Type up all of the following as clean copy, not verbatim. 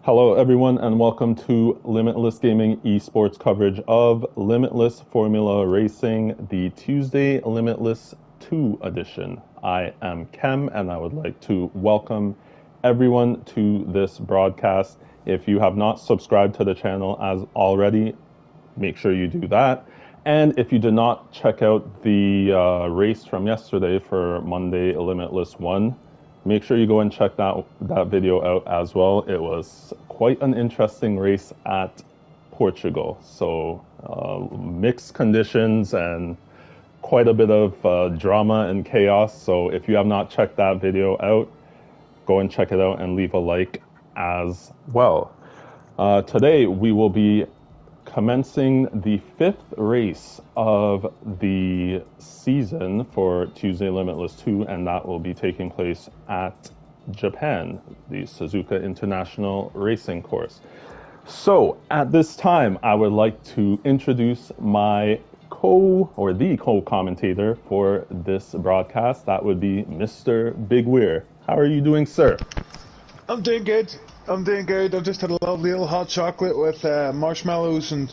Hello, everyone, and welcome to Limitless Gaming esports coverage of Limitless Formula Racing, the Tuesday Limitless 2 edition. I am Kem, and I would like to welcome everyone to this broadcast. If you have not subscribed to the channel as already, make sure you do that. And if you did not check out the race from yesterday for Monday Limitless 1, make sure you go and check that video out as well. It was quite an interesting race at Portugal. So mixed conditions and quite a bit of drama and chaos. So if you have not checked that video out, go and check it out and leave a like as well. Today we will be commencing the fifth race of the season for Tuesday Limitless 2, and that will be taking place at Japan, the Suzuka International Racing Course. So at this time, I would like to introduce my the co-commentator for this broadcast. That would be Mr. Big Weir. How are you doing, sir? I'm doing good. I've just had a lovely little hot chocolate with marshmallows and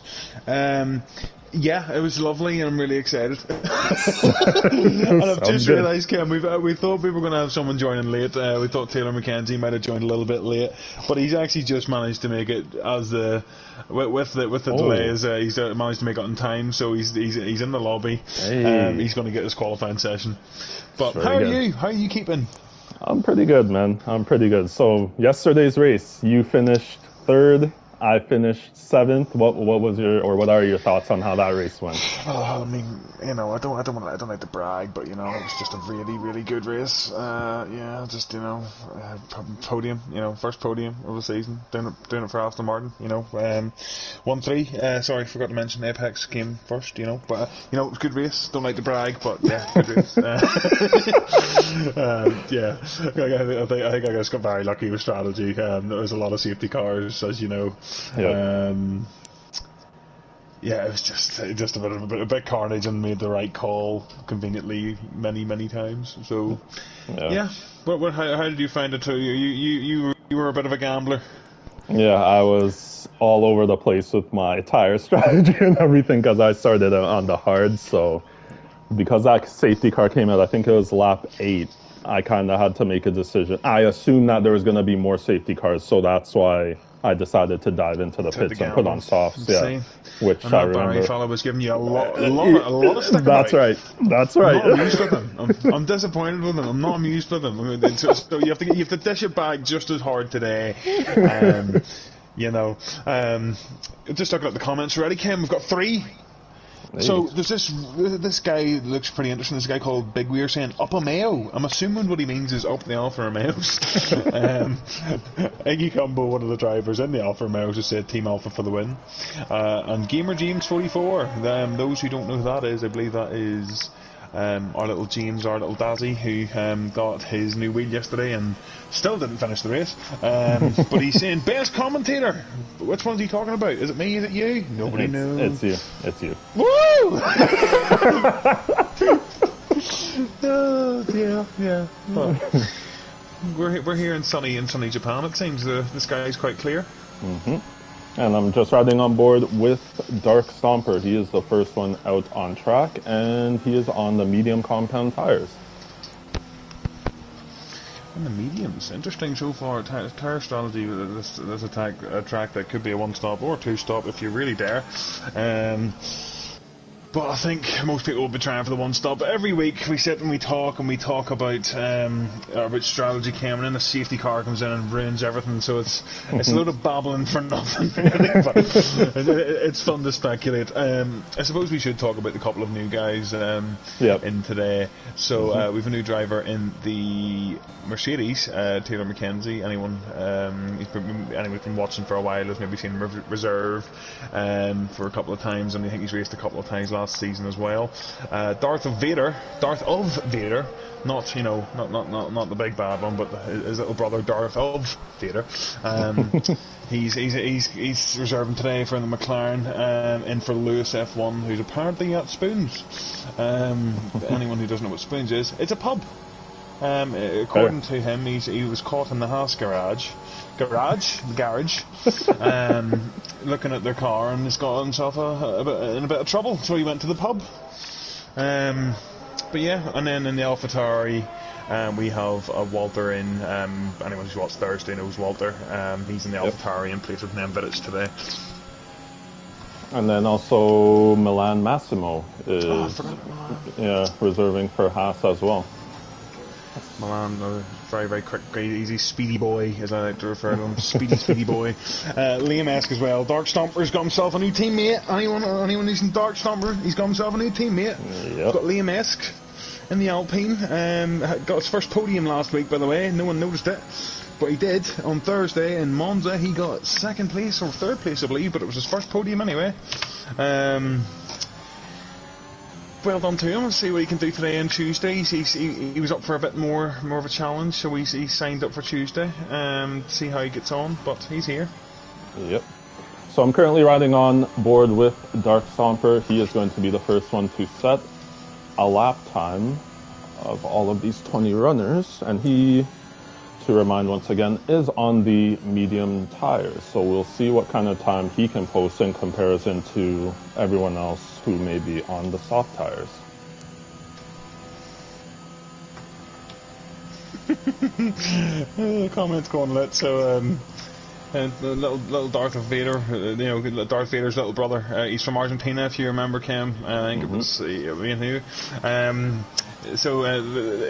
yeah, it was lovely and I'm really excited. And I've just realised, Ken, we thought we were going to have someone joining late. We thought Taylor McKenzie might have joined a little bit late, but he's actually just managed to make it with the delays. He's managed to make it on time, so he's in the lobby. Hey. He's going to get his qualifying session. But how are you? How are you keeping? I'm pretty good, man. I'm pretty good. So yesterday's race, you finished third. I finished seventh. What are your thoughts on how that race went? Oh, I mean, I don't like to brag, but it was just a really, really good race. Podium, first podium of the season, doing it for Aston Martin. 1-3. Sorry, forgot to mention Apex came first. But it was a good race. Don't like to brag, but yeah, good race. Yeah, I think I just got very lucky with strategy. There was a lot of safety cars, as you know. Yep. Yeah, it was just a bit carnage and made the right call conveniently many times. So yeah. How did you find it too? You were a bit of a gambler. Yeah, I was all over the place with my tire strategy and everything because I started on the hard. So because that safety car came out, I think it was lap 8. I kind of had to make a decision. I assumed that there was going to be more safety cars, so that's why I decided to dive into the pits and put on softs. Yeah, which I remember. Barry fella was giving you a lot of stick. That's right. That's right. I'm not amused with him. I'm disappointed with him. I'm not amused with him. So you have to dish it back just as hard today. Just looking at the comments already, Kim. We've got 3. So there's this guy that looks pretty interesting. This guy called Big Weir saying up a Mayo. I'm assuming what he means is up the Alfa Romeos. Iggy Combo, one of the drivers in the Alfa Romeos, just said Team Alpha for the win. And Gamer James 44. Those who don't know who that is, I believe that is our little Dazzy, who got his new wheel yesterday and still didn't finish the race. But he's saying best commentator. Which one's he talking about? Is it me? Is it you? Nobody knows. It's you. Woo! Yeah. Well, we're here in sunny Japan. It seems the sky is quite clear. Mm-hmm. And I'm just riding on board with Dark Stomper. He is the first one out on track, and he is on the medium compound tires. And the mediums, interesting so far. Tire strategy. This a track that could be a 1-stop or a 2-stop if you really dare. But I think most people will be trying for the 1-stop. Every week we sit and we talk about strategy coming, and then a safety car comes in and ruins everything. So it's a load of babbling for nothing, really. But it's fun to speculate. I suppose we should talk about the couple of new guys in today. So we've a new driver in the Mercedes, Taylor McKenzie. Anyone who's been watching for a while has maybe seen him reserve for a couple of times, and I think he's raced a couple of times last season as well. Darth of Vader, not the big bad one, but his little brother Darth of Vader. He's reserving today for the McLaren, in for Lewis F1, who's apparently at Spoons. Anyone who doesn't know what Spoons is, it's a pub. According to him, he was caught in the Haas garage, looking at their car, and he's got himself in a bit of trouble. So he went to the pub. But yeah, and then in the AlphaTauri, we have Walter in. Anyone who's watched Thursday knows Walter. He's in the AlphaTauri in place of Nemvidic today. And then also Milan Massimo is reserving for Haas as well. Milan, very, very quick, great, easy, speedy boy, as I like to refer to him. Speedy boy. Liam Esk as well. Dark Stomper's got himself a new teammate. Anyone who's in Dark Stomper, he's got himself a new teammate. Yep. Got Liam Esk in the Alpine. Got his first podium last week, by the way. No one noticed it. But he did on Thursday in Monza. He got second place or third place, I believe, but it was his first podium anyway. Well done to him. Let's see what he can do today and Tuesday. He was up for a bit more of a challenge, so he signed up for Tuesday. See how he gets on, but he's here. Yep. So I'm currently riding on board with Dark Stomper. He is going to be the first one to set a lap time of all of these 20 runners, and he, to remind once again, is on the medium tires. So we'll see what kind of time he can post in comparison to everyone else who may be on the soft tires. Comments going lit. So little Darth Vader, Darth Vader's little brother. He's from Argentina, if you remember, Kim. I think it was So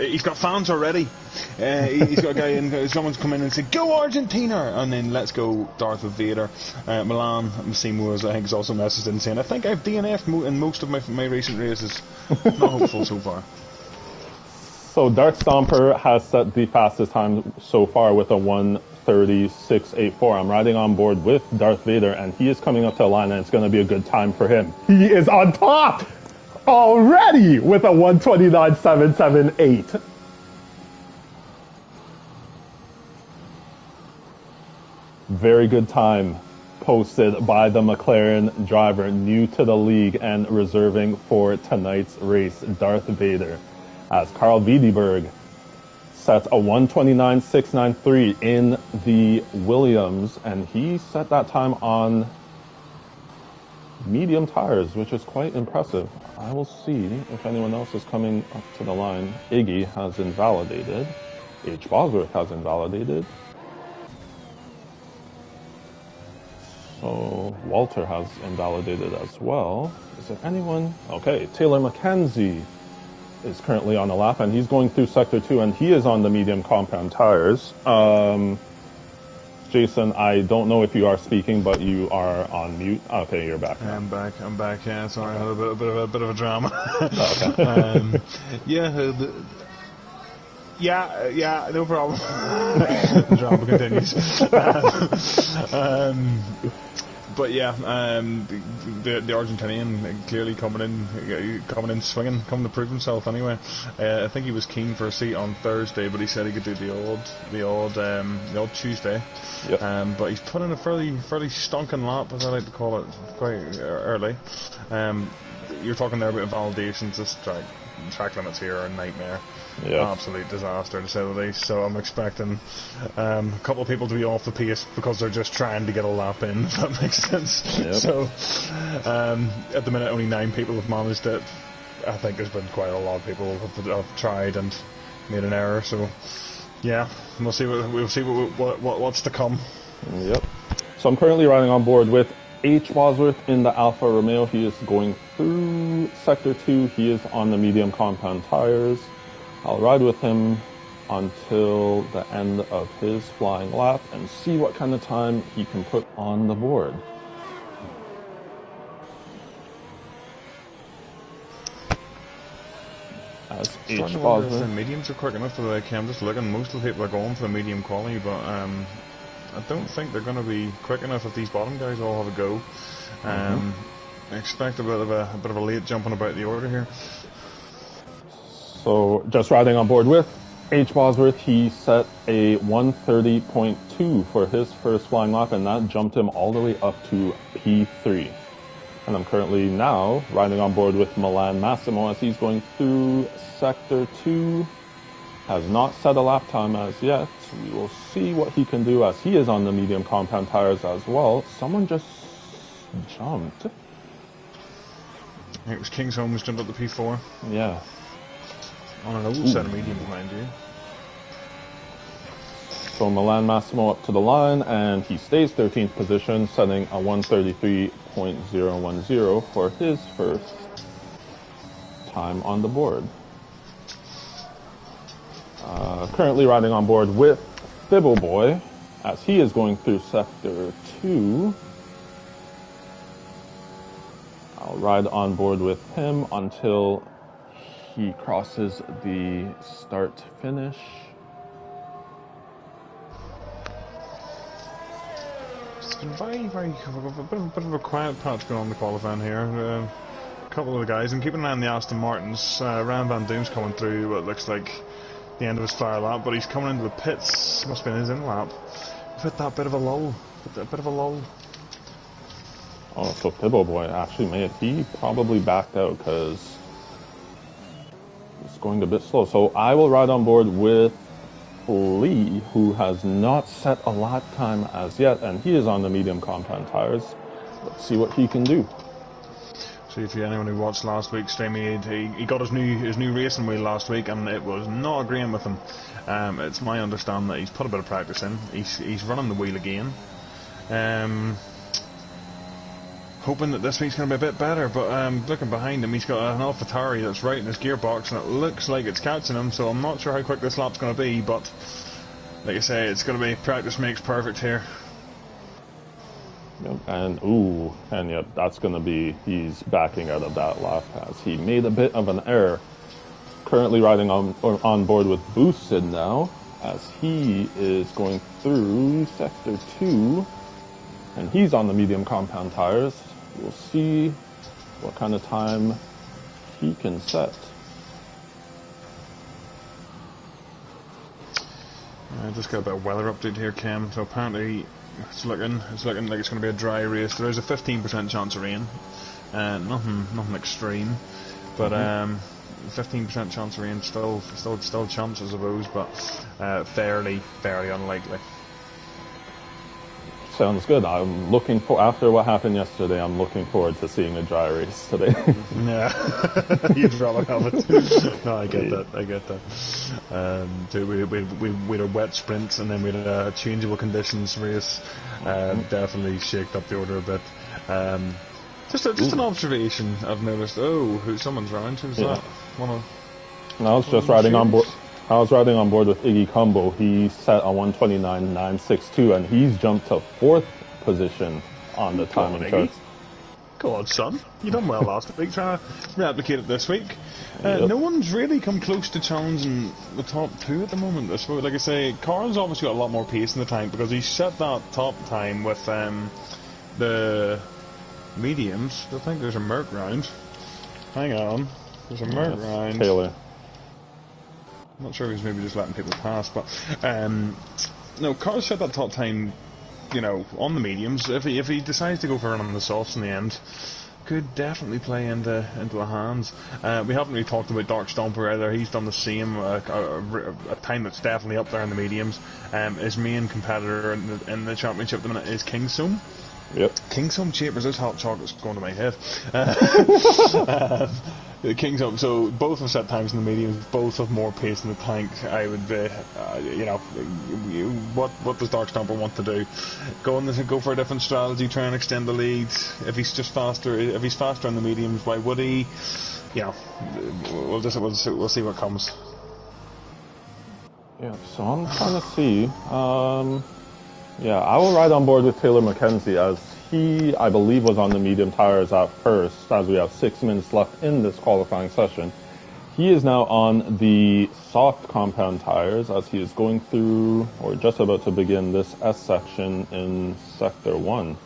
he's got fans already. He's got a guy in. Someone's come in and said, "Go Argentina!" And then let's go Darth Vader. Milan Massimo, I think, has also messaged in saying, "I think I've DNF'd in most of my recent races." Not hopeful so far. So Dark Stomper has set the fastest time so far with a 1:36.84. I'm riding on board with Darth Vader, and he is coming up to the line, and it's going to be a good time for him. He is on top already with a 1:29.778. Very good time posted by the McLaren driver, new to the league and reserving for tonight's race, Darth Vader, as Carl Wiedeberg sets a 1:29.693 in the Williams, and he set that time on medium tires, which is quite impressive. I will see if anyone else is coming up to the line. Iggy has invalidated. H. Bosworth has invalidated. So Walter has invalidated as well. Is there anyone? Okay, Taylor McKenzie is currently on a lap, and he's going through Sector 2, and he is on the medium compound tires. Jason, I don't know if you are speaking, but you are on mute. Okay, you're back now. I'm back, yeah, sorry, I had a bit of a drama. Okay. Yeah, no problem. The drama continues. But yeah, the Argentinian clearly coming in swinging, coming to prove himself anyway. I think he was keen for a seat on Thursday, but he said he could do the odd Tuesday. Yep. But he's put in a fairly stonking lap, as I like to call it, quite early. You're talking there about validations. This track limits here are a nightmare. Yeah. Absolute disaster, to say the least. So I'm expecting a couple of people to be off the pace because they're just trying to get a lap in, if that makes sense. Yep. So at the minute, only 9 people have managed it. I think there's been quite a lot of people who have tried and made an error. So yeah, we'll see what's to come. Yep. So I'm currently riding on board with H. Bosworth in the Alfa Romeo. He is going through Sector 2. He is on the medium compound tires. I'll ride with him until the end of his flying lap and see what kind of time he can put on the board. As H. Bosworth. The mediums are quick enough for the I'm just looking. Most of the people are going for the medium quality, but I don't think they're going to be quick enough if these bottom guys all have a go. I expect a bit of a late jumping about the order here. So just riding on board with H. Bosworth, he set a 1:30.2 for his first flying lap, and that jumped him all the way up to P3. And I'm currently now riding on board with Milan Massimo as he's going through Sector 2. has not set a lap time as yet. We will see what he can do as he is on the medium compound tires as well. Someone just jumped. It was King's Home who's jumped up the P4. Yeah. On an old set of mediums, mind you. So Milan Massimo up to the line, and he stays 13th position, setting a 1:33.010 for his first time on the board. Currently riding on board with Fibble Boy, as he is going through Sector 2. I'll ride on board with him until he crosses the start-finish. It's been very, very a bit of a quiet patch going on in the qualifying here. A couple of the guys, and keeping an eye on the Aston Martins. Ryan Van Doom's coming through what looks like the end of his fire lap, but he's coming into the pits. Must have been his in lap. We've hit that bit of a lull. Oh, so Fibble Boy actually made it. He probably backed out because it's going a bit slow. So I will ride on board with Lee, who has not set a lap time as yet, and he is on the medium compound tires. Let's see what he can do. So if you anyone who watched last week's stream, he got his new racing wheel last week, and it was not agreeing with him. It's my understanding that he's put a bit of practice in. He's running the wheel again. Hoping that this week's going to be a bit better, but looking behind him, he's got an AlphaTauri that's right in his gearbox, and it looks like it's catching him, so I'm not sure how quick this lap's going to be, but like I say, it's going to be practice makes perfect here. Yep, and yep, that's going to be, he's backing out of that lap as he made a bit of an error. Currently riding on board with Boosted now, as he is going through Sector 2, and he's on the medium compound tires. We'll see what kind of time he can set. I just got a bit of weather update here, Cam. So apparently it's looking like it's going to be a dry race. There is a 15% chance of rain. Nothing extreme, but 15% chance of rain. Still a chance, I suppose, but fairly unlikely. Sounds good. I'm looking for, after what happened yesterday, I'm looking forward to seeing a dry race today. Yeah, you'd rather have it. No, I get that. We had a wet sprint, and then we had a changeable conditions race. Definitely shaked up the order a bit. Just an observation I've noticed. Oh, someone's around. Who's that? I was just riding on board. I was riding on board with Iggy Kumbo. He set a 1:29.962, and he's jumped to 4th position on the timing charts. Go on, son. You done well last week. Trying to replicate it this week. No one's really come close to challenging the top 2 at the moment. I suppose, like I say, Carl's obviously got a lot more pace in the tank because he set that top time with the mediums. I think there's a Merc round. Hang on. There's a Merc round. Taylor. I'm not sure if he's maybe just letting people pass, but no, Carl set that top time, on the mediums. If he decides to go for it on the softs in the end, could definitely play into the hands. We haven't really talked about Dark Stomper either. He's done the same, a time that's definitely up there in the mediums. His main competitor in the championship at the minute is Kingsome. Yep. Kingsome Chambers, this hot chocolate's going to my head. Kingsome, so both have set times in the mediums, both have more pace in the tank. I would be, what does Dark Stomper want to do? Go for a different strategy, try and extend the lead. If he's faster in the mediums, why would he? We'll see what comes. Yeah, so I'm trying to see. I will ride on board with Taylor McKenzie, as he, I believe, was on the medium tires at first, as we have 6 minutes left in this qualifying session. He is now on the soft compound tires, as he is going through, or just about to begin, this S section in Sector 1.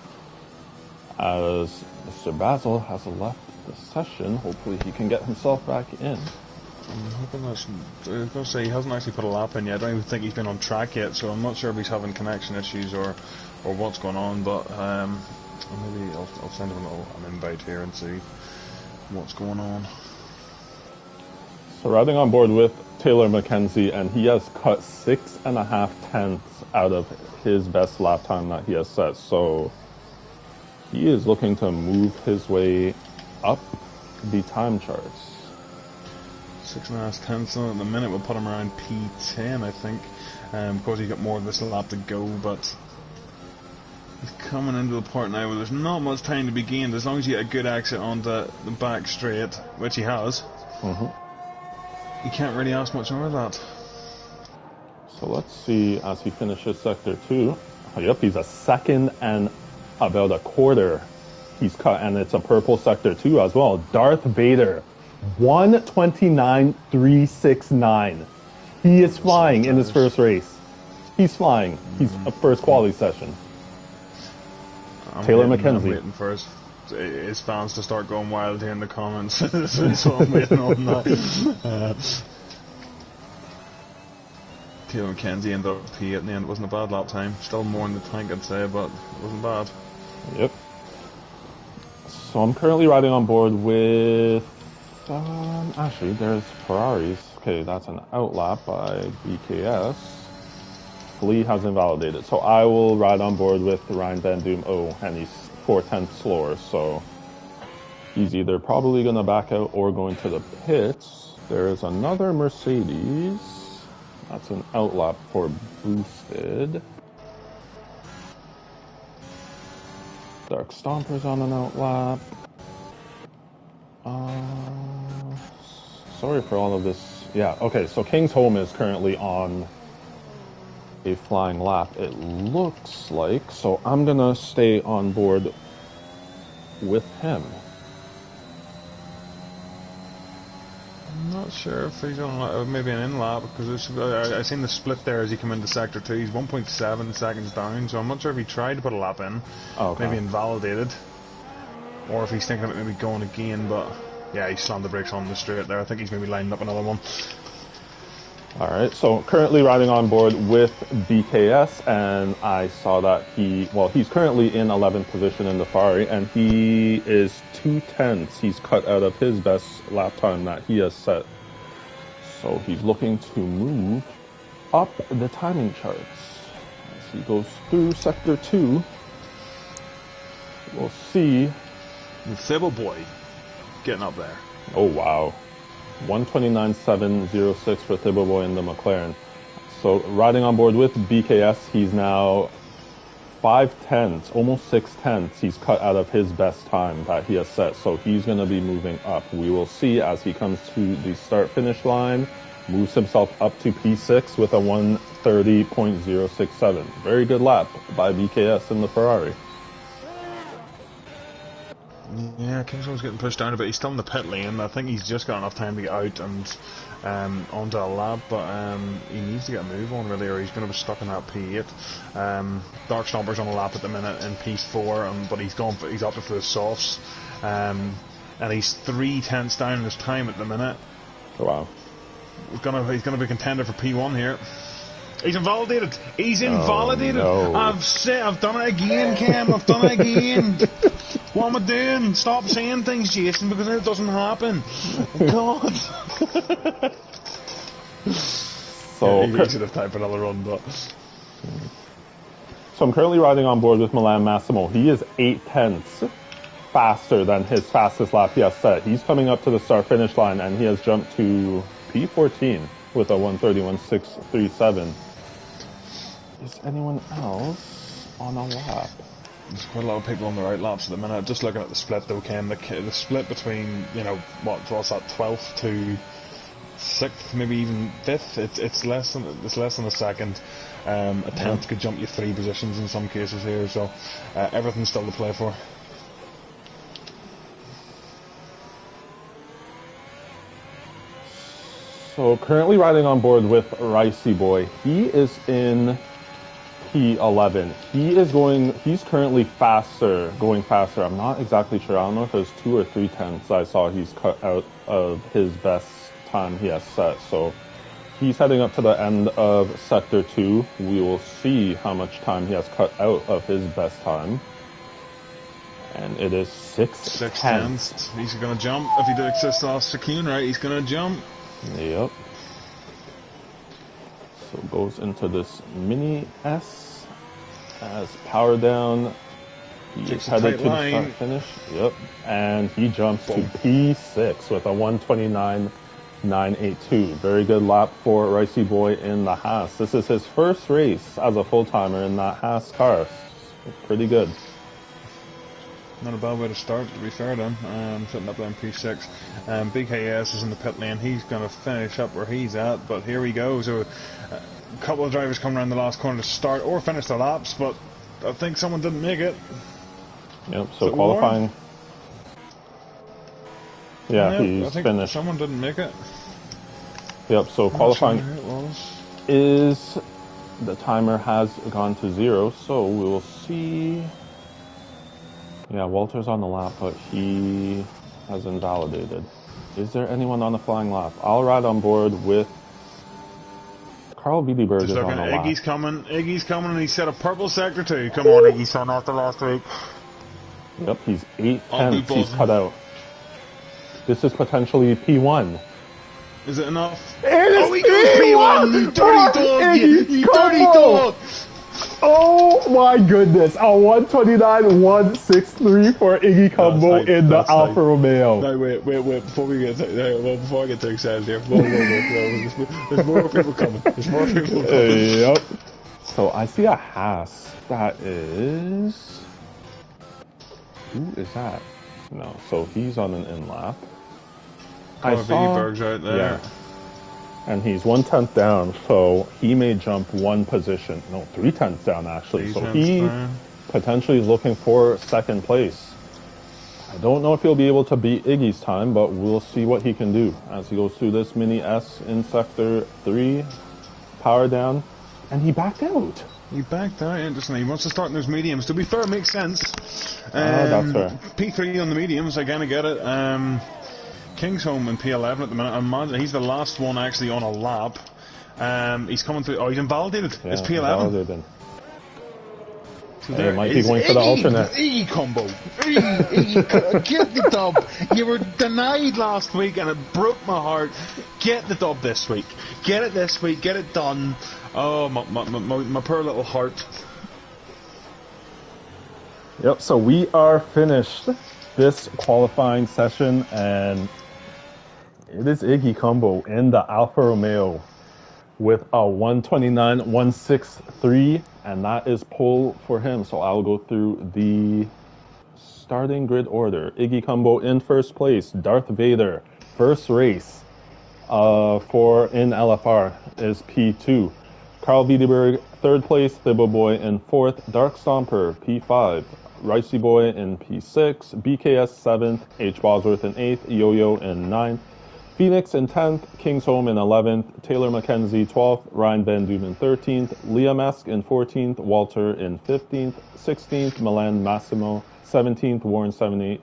As Mr. Basil has left the session, hopefully he can get himself back in. I'm hoping I was going to say, he hasn't actually put a lap in yet. I don't even think he's been on track yet, so I'm not sure if he's having connection issues or what's going on, but maybe I'll send him an invite here and see what's going on. So riding on board with Taylor McKenzie, and he has cut 6.5 tenths out of his best lap time that he has set. So he is looking to move his way up the time charts. 6.5 tenths at the minute will put him around P10, I think. Of course, he's got more of this lap to go, but he's coming into the part now where there's not much time to be gained. As long as you get a good exit onto the back straight, which he has, you can't really ask much more of that. So let's see as he finishes sector 2. Oh, yep, he's a second and about a quarter he's cut, and it's a purple sector 2 as well. Darth Vader, 1:29.369. He is flying in his first race. He's flying. He's a first quality session. Taylor McKenzie. I'm waiting for his fans to start going wild here in the comments. So I'm waiting on that. Taylor McKenzie ended up P at the end. It wasn't a bad lap time. Still more in the tank, I'd say, but it wasn't bad. Yep. So I'm currently riding on board with... actually, there's Ferraris. Okay, that's an outlap by BKS. Lee has invalidated. So I will ride on board with Ryan Van Doom. Oh, and he's 4/10 slower, so he's either probably going to back out or going to the pits. There is another Mercedes. That's an outlap for boosted. Dark Stomper's on an outlap. Sorry for all of this. Yeah, okay, so King's Home is currently on a flying lap, it looks like. So I'm going to stay on board with him. I'm not sure if he's on maybe an in-lap, because I've seen the split there as he come into Sector 2. He's 1.7 seconds down, so I'm not sure if he tried to put a lap in. Okay. Maybe invalidated. Or if he's thinking about maybe going again, but yeah, he slammed the brakes on the straight there. I think he's maybe lining up another one. Alright, so currently riding on board with BKS, and I saw that he's currently in 11th position in the Ferrari, and he is 2/10. He's cut out of his best lap time that he has set. So he's looking to move up the timing charts. As he goes through Sector 2, we'll see. The Thibble Boy getting up there. Oh, wow. 1:29.706 for Thibble in the McLaren. So riding on board with BKS, he's now 5/10, almost 6/10. He's cut out of his best time that he has set. So he's going to be moving up. We will see as he comes to the start-finish line, moves himself up to P6 with a 1:30.067. Very good lap by BKS in the Ferrari. Yeah, Kingston's getting pushed down a bit. He's still in the pit lane. I think he's just got enough time to get out and onto a lap, but he needs to get a move on really, or he's going to be stuck in that P8. Dark Stomper's on a lap at the minute in P4, but he's opted for the softs, and he's 3/10 down in his time at the minute. Oh, wow. He's gonna be a contender for P1 here. He's invalidated. He's invalidated. Oh, no. I've done it again, Cam. I've done it again. What am I doing? Stop saying things, Jason, because it doesn't happen. God. So he should have typed another run, but. So I'm currently riding on board with Milan Massimo. He is 8/10 faster than his fastest lap he has set. He's coming up to the start-finish line, and he has jumped to P14 with a 1:31.637. Is anyone else on a lap? There's quite a lot of people on the right laps at the minute. Just looking at the split though, Ken, the split between, what's that, 12th to 6th, maybe even 5th, it's less than a second. A tenth could jump you 3 positions in some cases here, so everything's still to play for. So currently riding on board with Ricey Boy. He is in P11. He's currently going faster. I'm not exactly sure. I don't know if it's 2 or 3 tenths. I saw he's cut out of his best time he has set. So he's heading up to the end of Sector 2. We will see how much time he has cut out of his best time. And it is 6 tenths. He's going to jump. If he did access to Sakine, right, he's going to jump. Yep. So goes into this mini S as power down. He is headed to the start finish. Yep. And he jumps to P6 with a 129.982. Very good lap for Ricey Boy in the Haas. This is his first race as a full-timer in that Haas car. Pretty good. Not a bad way to start, to be fair then. Sitting up there in P6. BKS is in the pit lane. He's going to finish up where he's at, but here we go. So a couple of drivers coming around the last corner to start or finish their laps, but I think someone didn't make it. Yep, so qualifying. Yeah, he's finished. Someone didn't make it. Yep, so qualifying is the timer has gone to 0, so we will see. Yeah, Walter's on the lap, but he has invalidated. Is there anyone on the flying lap? I'll ride on board with Carl Wiedeberg is on the lap. Iggy's coming, and he set a purple sector too. Come on, Iggy, son, after last week. Yep, he's 8 tenths. He's cut out. This is potentially P1. Is it enough? He goes P1! You dirty dog! You dirty dog! Oh my goodness! A 129.163 for Iggy Combo in the Alfa Romeo. No, wait. Before I get too excited here. Whoa. There's more people coming. Yep. So I see a Haas. That is. Who is that? No, so he's on an in lap. I saw Berg's right there. Yeah. And he's 1/10 down, so he may jump 1 position. No, 3/10 down actually. So he potentially is looking for 2nd place. I don't know if he'll be able to beat Iggy's time, but we'll see what he can do as he goes through this mini S in sector 3. Power down, and he backed out. He backed out, interesting. He wants to start in those mediums. To be fair, it makes sense. That's fair. P3 on the mediums, I kind of get it. King's home in P11 at the minute. He's the last one actually on a lap. He's coming through. Oh, he's invalidated. Yeah, it's P11. Invalidated. So there might be going for the alternate. Iggy combo. Iggy, get the dub. You were denied last week and it broke my heart. Get the dub this week. Get it this week. Get it done. Oh, my poor little heart. Yep, so we are finished this qualifying session, and it is Iggy Combo in the Alfa Romeo with a 129.163, and that is pole for him. So I'll go through the starting grid order. Iggy Combo in first place. Darth Vader, first race for in LFR is P2. Carl Wiedeberg, third place. Thibbo Boy in fourth. Dark Stomper, P5. Ricey Boy in P6. BKS 7th. H. Bosworth in 8th. Yo-Yo in 9th. Phoenix in 10th. King's Home in 11th. Taylor McKenzie 12th. Ryan Van Doom in 13th. Liam Esk in 14th. Walter in 15th. 16th. Milan Massimo 17th. Warren 78.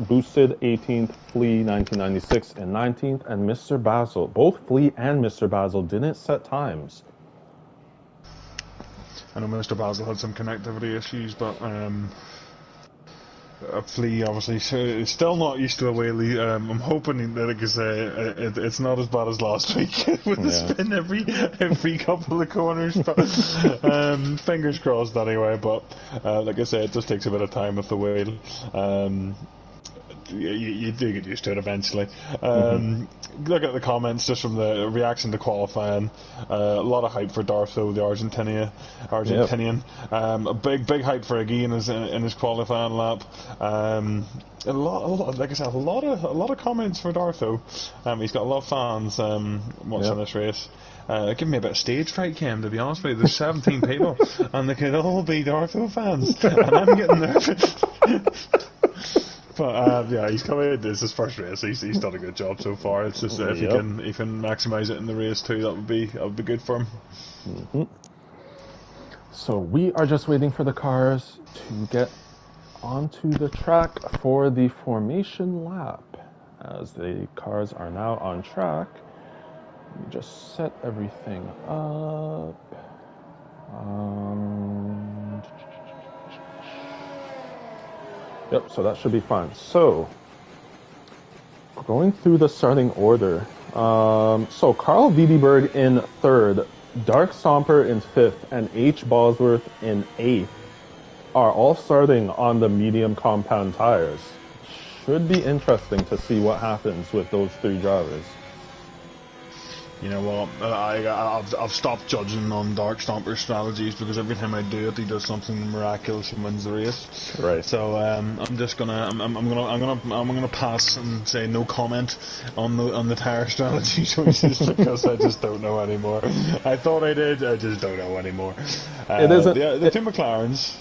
Boosted 18th. Flea 1996 in 19th. And Mr. Basil. Both Flea and Mr. Basil didn't set times. I know Mr. Basil had some connectivity issues, but Flea obviously is still not used to a wheelie. I'm hoping that it's not as bad as last week with the spin every couple of corners. But fingers crossed anyway. But like I said, it just takes a bit of time with the wheel. You do get used to it eventually. Look at the comments just from the reaction to qualifying. A lot of hype for Dartho, the Argentinian. A big hype for Iggy in his qualifying lap. A lot, like I said, a lot of comments for Dartho. He's got a lot of fans watching this race. Give me a bit of stage fright, Ken, to be honest with you. There's 17 people, and they could all be Dartho fans, and I'm getting nervous. But he's coming in. This is his first race. He's done a good job so far. It's just if he can maximise it in the race too, that would be good for him. So we are just waiting for the cars to get onto the track for the formation lap. As the cars are now on track, let me just set everything up. Yep, so that should be fine. So, going through the starting order, So Carl Wiedeberg in third, Dark Stomper in fifth, and H. Bosworth in eighth are all starting on the medium compound tires. Should be interesting to see what happens with those three drivers. You know what? I've stopped judging on Dark Stomper's strategies because every time I do it, he does something miraculous and wins the race. Right. So I'm just gonna I'm gonna pass and say no comment on the tire strategy choices because I just don't know anymore. I thought I did. I just don't know anymore. It isn't. The two McLarens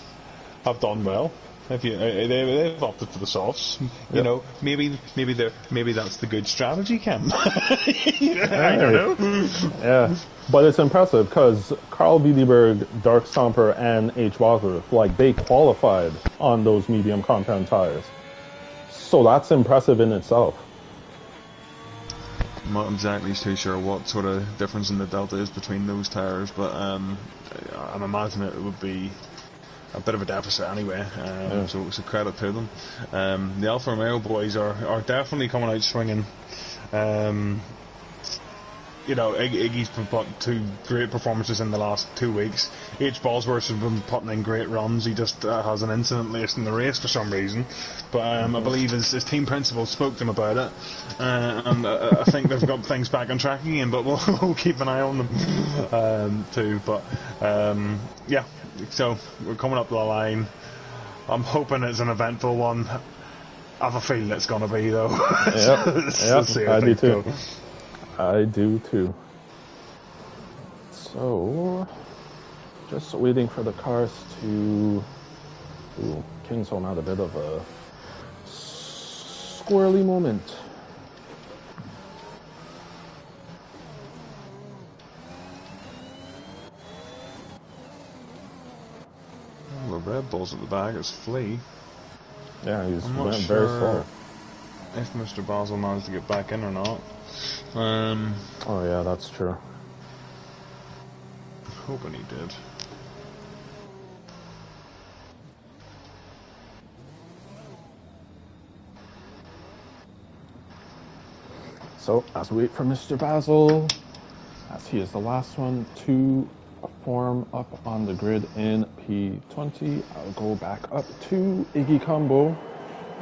have done well. They've opted for the softs, you know, maybe that's the good strategy, Cam. I don't know. Yeah, but it's impressive because Carl Wiedeberg, Dark Stomper, and H. Bosworth, like, they qualified on those medium compound tires. So that's impressive in itself. I'm not exactly too sure what sort of difference in the delta is between those tires, but I'm imagining it would be a bit of a deficit anyway, so it's a credit to them. The Alfa Romeo boys are definitely coming out swinging. You know, Iggy's been putting two great performances in the last 2 weeks. H. Bosworth has been putting in great runs. He just has an incident late in the race for some reason. But I believe his team principal spoke to him about it. And I think they've got things back on track again, but we'll keep an eye on them too. But yeah, so we're coming up the line. I'm hoping it's an eventful one. I have a feeling it's going to be, though. Yep, I do too. I do too. So, just waiting for the cars to... Ooh, Kingsholm had a bit of a squirrely moment. The Red Bull's at the back, it's Flea. Yeah, he's went very slow. If Mr. Basel managed to get back in or not. Oh yeah, that's true. Hoping he did. So, as we wait for Mr. Basel, as he is the last one to form up on the grid in P20, I'll go back up to Iggy Combo,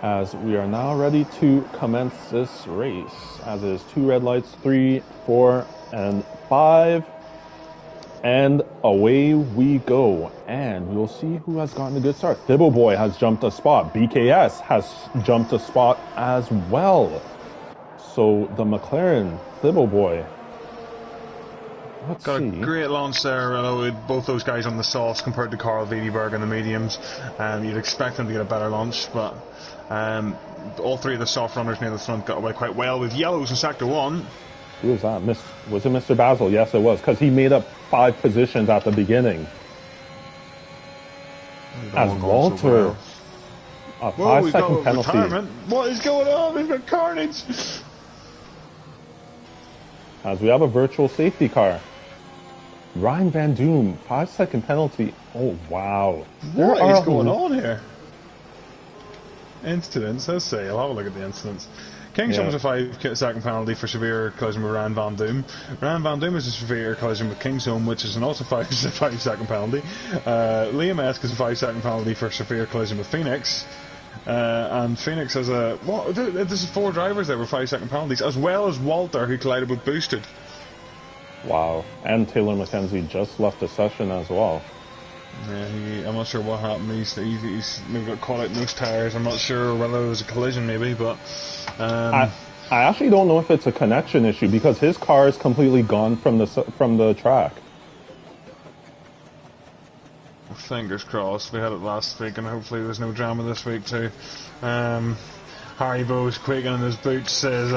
as we are now ready to commence this race, as it is 2 red lights, 3, 4, and 5, and away we go, and we'll see who has gotten a good start. Thibble Boy has jumped a spot, BKS has jumped a spot as well, so the McLaren Thibble Boy, Got a great launch there with both those guys on the softs compared to Carl Wiedeberg on the mediums. You'd expect them to get a better launch, but all three of the soft runners near the front got away quite well with yellows in sector 1. Who was that? Was it Mr. Basel? Yes, it was, because he made up 5 positions at the beginning. As Walter, a 5-second penalty. Retirement. What is going on? We've got carnage. As we have a virtual safety car. Ryan Van Doom, 5-second penalty. Oh, wow. What is going on here? Incidents, let's see. I'll have a look at the incidents. Kingsholm was a 5-second penalty for severe collision with Ryan Van Doom. Ryan Van Doom is a severe collision with Kingsholm, which is also 5-second penalty. Liam Esk is a 5-second penalty for severe collision with Phoenix. And Phoenix has a... What? This is 4 drivers there with 5-second penalties, as well as Walter, who collided with Boosted. Wow. And Taylor McKenzie just left the session as well. Yeah, I'm not sure what happened. He's maybe got caught out in those tires. I'm not sure whether it was a collision, maybe, but... I actually don't know if it's a connection issue, because his car is completely gone from the track. Fingers crossed. We had it last week, and hopefully there's no drama this week too. Harry Bo's quaking in his boots, says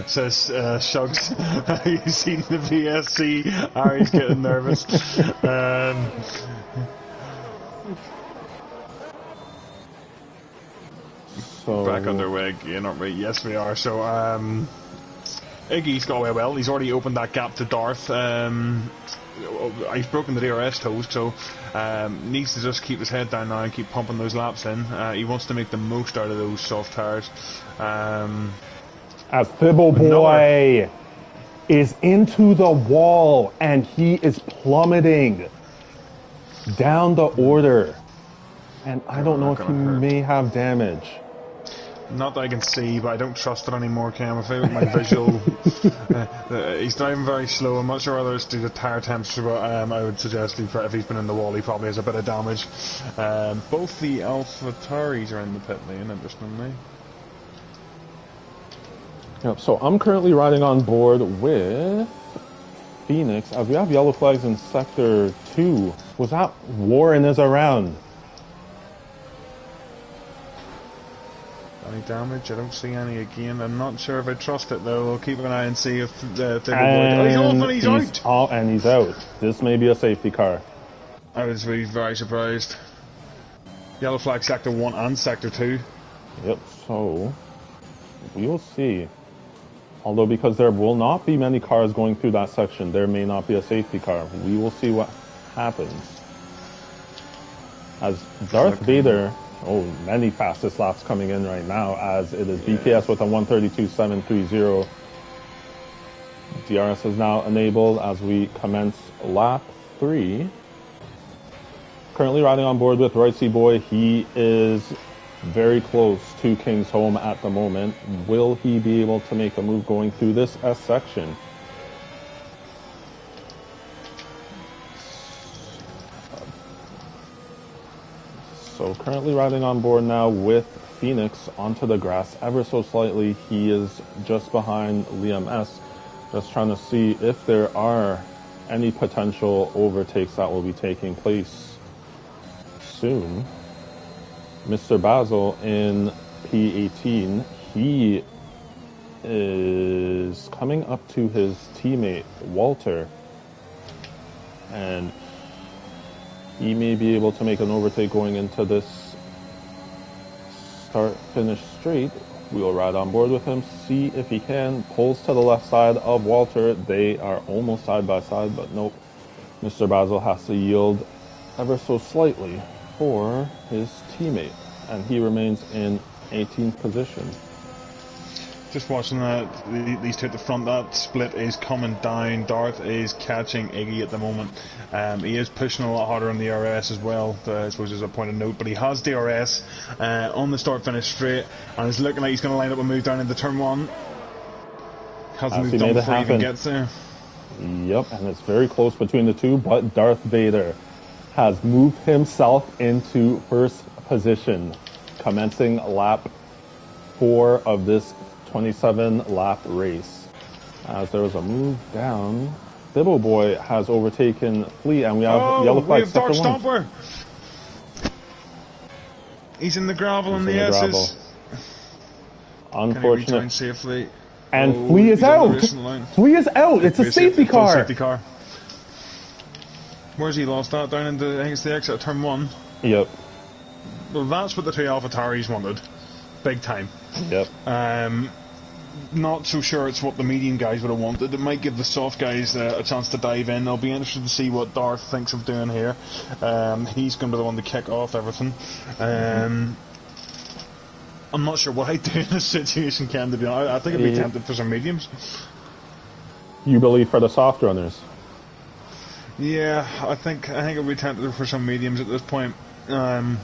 Shugs. Have you seen the VSC? Harry's getting nervous. So back underway again, aren't we? Yes, we are. So Iggy's got away well. He's already opened that gap to Darth. He's broken the DRS toes, so needs to just keep his head down now and keep pumping those laps in. He wants to make the most out of those soft tires. A Thibble Boy is into the wall, and he is plummeting down the order. And I don't know if he may have damage. Not that I can see, but I don't trust it anymore, Cam. I feel like my visual... he's driving very slow. I'm not sure whether it's due to tire temperature, but I would suggest if he's been in the wall, he probably has a bit of damage. Both the AlphaTauris are in the pit lane, interestingly. Yep, so I'm currently riding on board with Phoenix, as we have yellow flags in Sector 2. Was that Warren is around? Any damage? I don't see any again. I'm not sure if I trust it though. We'll keep an eye and see if the he's off and he's out! Oh, and he's out. This may be a safety car. I was really very surprised. Yellow flag Sector 1 and Sector 2. Yep, so we will see. Although because there will not be many cars going through that section, there may not be a safety car. We will see what happens. As Darth Vader... Oh, many fastest laps coming in right now, as it is BKS with a 132.730. DRS is now enabled as we commence lap 3. Currently riding on board with Roycey Boy. He is very close to King's Home at the moment. Will he be able to make a move going through this S section? So currently riding on board now with Phoenix onto the grass ever so slightly. He is just behind Liam S. Just trying to see if there are any potential overtakes that will be taking place soon. Mr. Basil in P18, he is coming up to his teammate Walter, and he may be able to make an overtake going into this start-finish straight. We'll ride on board with him, see if he can. Pulls to the left side of Walter. They are almost side by side, but nope. Mr. Basil has to yield ever so slightly for his teammate, and he remains in 18th position. Just watching that, these two at the front, that split is coming down. Darth is catching Iggy at the moment. He is pushing a lot harder on the RS as well, I suppose is a point of note, but he has DRS on the start-finish straight, and it's looking like he's going to line up and move down into turn 1. Hasn't moved on before he even gets there. Yep, and it's very close between the two, but Darth Vader has moved himself into first position, commencing lap 4 of this 27-lap race. As there was a move down, Dibble Boy has overtaken Flea, and we have yellow flag Sector 1. Stomper. He's in the gravel and the S's. Unfortunate. Safely. And Flea is out. Flea is out. It's a safety car. Safety car. Where's he lost that? Down into, I think it's the exit of turn 1. Yep. Well, that's what the two AlphaTauris wanted. Big time. Yep. Not so sure it's what the medium guys would have wanted. It might give the soft guys a chance to dive in. I'll be interested to see what Darth thinks of doing here. He's going to be the one to kick off everything. I'm not sure what I'd do in this situation, Ken, to be honest. I think I'd be tempted for some mediums. You believe for the soft runners? Yeah, I think I'd be tempted for some mediums at this point. The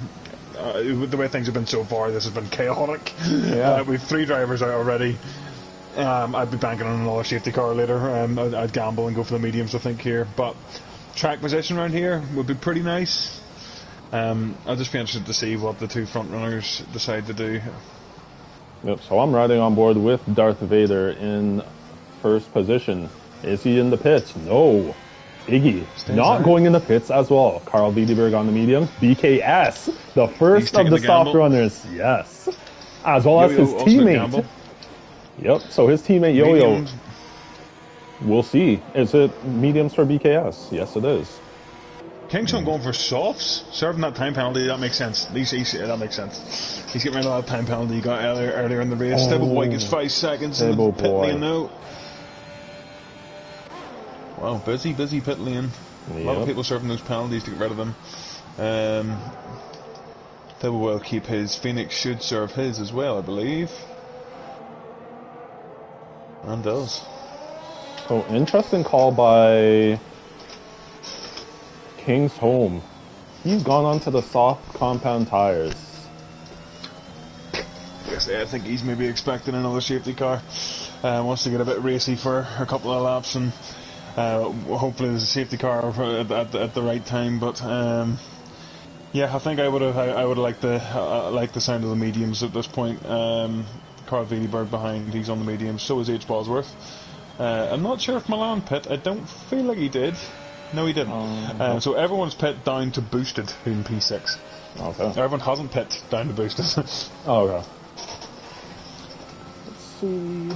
way things have been so far, this has been chaotic. Yeah. We've 3 drivers out already. I'd be banking on another safety car later. I'd gamble and go for the mediums, I think, here. But track position around here would be pretty nice. I'll just be interested to see what the 2 front runners decide to do. Yep, so I'm riding on board with Darth Vader in first position. Is he in the pits? No. Iggy not going in the pits as well. Carl Wiedeberg on the mediums. BKS, the first of the soft runners. Yes. As well as his teammate. Yep, so his teammate Yo-Yo. We'll see. Is it mediums for BKS? Yes, it is. Kingston going for softs, serving that time penalty. That makes sense. That makes sense. He's getting rid of that time penalty he got earlier in the race. Stable Boy gets 5 seconds in the pit lane now. Wow, busy pit lane. Yep. A lot of people serving those penalties to get rid of them. Stable Boy will keep his. Phoenix should serve his as well, I believe. And does. So interesting call by King's Home. He's gone onto the soft compound tires. Yes, I think he's maybe expecting another safety car. Wants to get a bit racy for a couple of laps, and hopefully there's a safety car at the right time. But yeah, I think I would have liked the sound of the mediums at this point. Carl Wiedeberg behind, he's on the mediums. So is H. Bosworth. I'm not sure if Milan pit. I don't feel like he did. No, he didn't. So everyone's pit down to boosted in P6. Okay. Everyone hasn't pit down to boosted. Oh, okay. Let's see.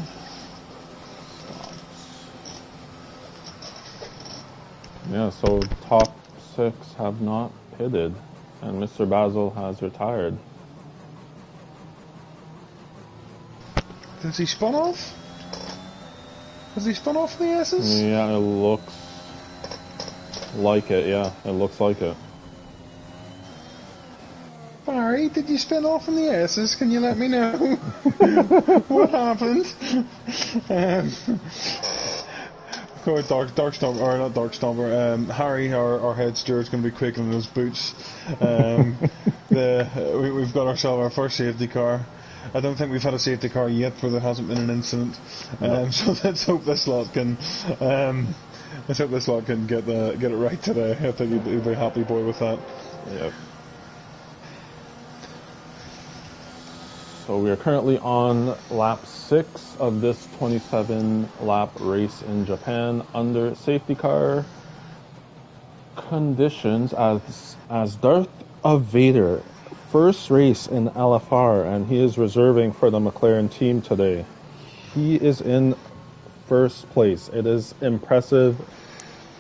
Yeah, so top 6 have not pitted, and Mr. Basil has retired. Has he spun off? Has he spun off the S's? Yeah, it looks like it, yeah. It looks like it. Barry, did you spin off in the S's? Can you let me know? What happened? Harry, our head steward's going to be quaking in his boots. We've got ourselves our first safety car. I don't think we've had a safety car yet where there hasn't been an incident. So let's hope this lot can. Let's hope this lot can get it right today. I think he'd be a happy boy with that. Yep. So we are currently on lap 6 of this 27-lap race in Japan under safety car conditions as Darth of Vader, first race in LFR, and he is reserving for the McLaren team today. He is in first place. It is impressive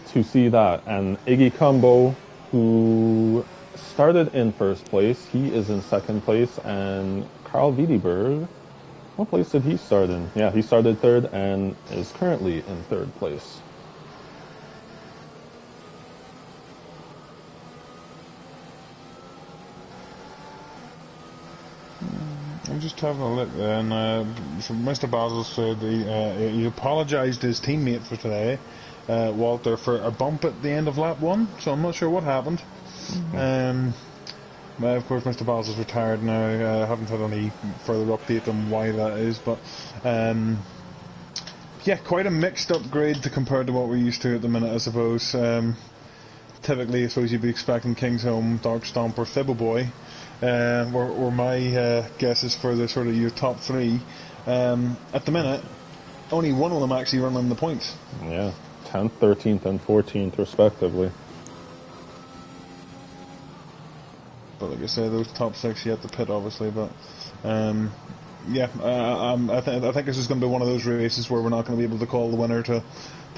to see that. And Iggy Kumbo, who started in first place, he is in second place, and Carl Wiedeberg, what place did he start in? Yeah, he started third and is currently in third place. I'm just having a look there, and so Mr. Basil said he apologised to his teammate for today, Walter, for a bump at the end of lap 1, so I'm not sure what happened. Of course, Mr. Basil's retired now. I haven't had any further update on why that is, but yeah, quite a mixed up grade compared to what we're used to at the minute, I suppose. Typically, I suppose you'd be expecting King's Home, Dark Stomp, or Fibble Boy. Were my guesses for the sort of your top 3. At the minute, only one of them actually running the points. Yeah, 10th, 13th, and 14th, respectively. But like I say, those top 6 yet to pit, obviously. But yeah, I think this is going to be one of those races where we're not going to be able to call the winner to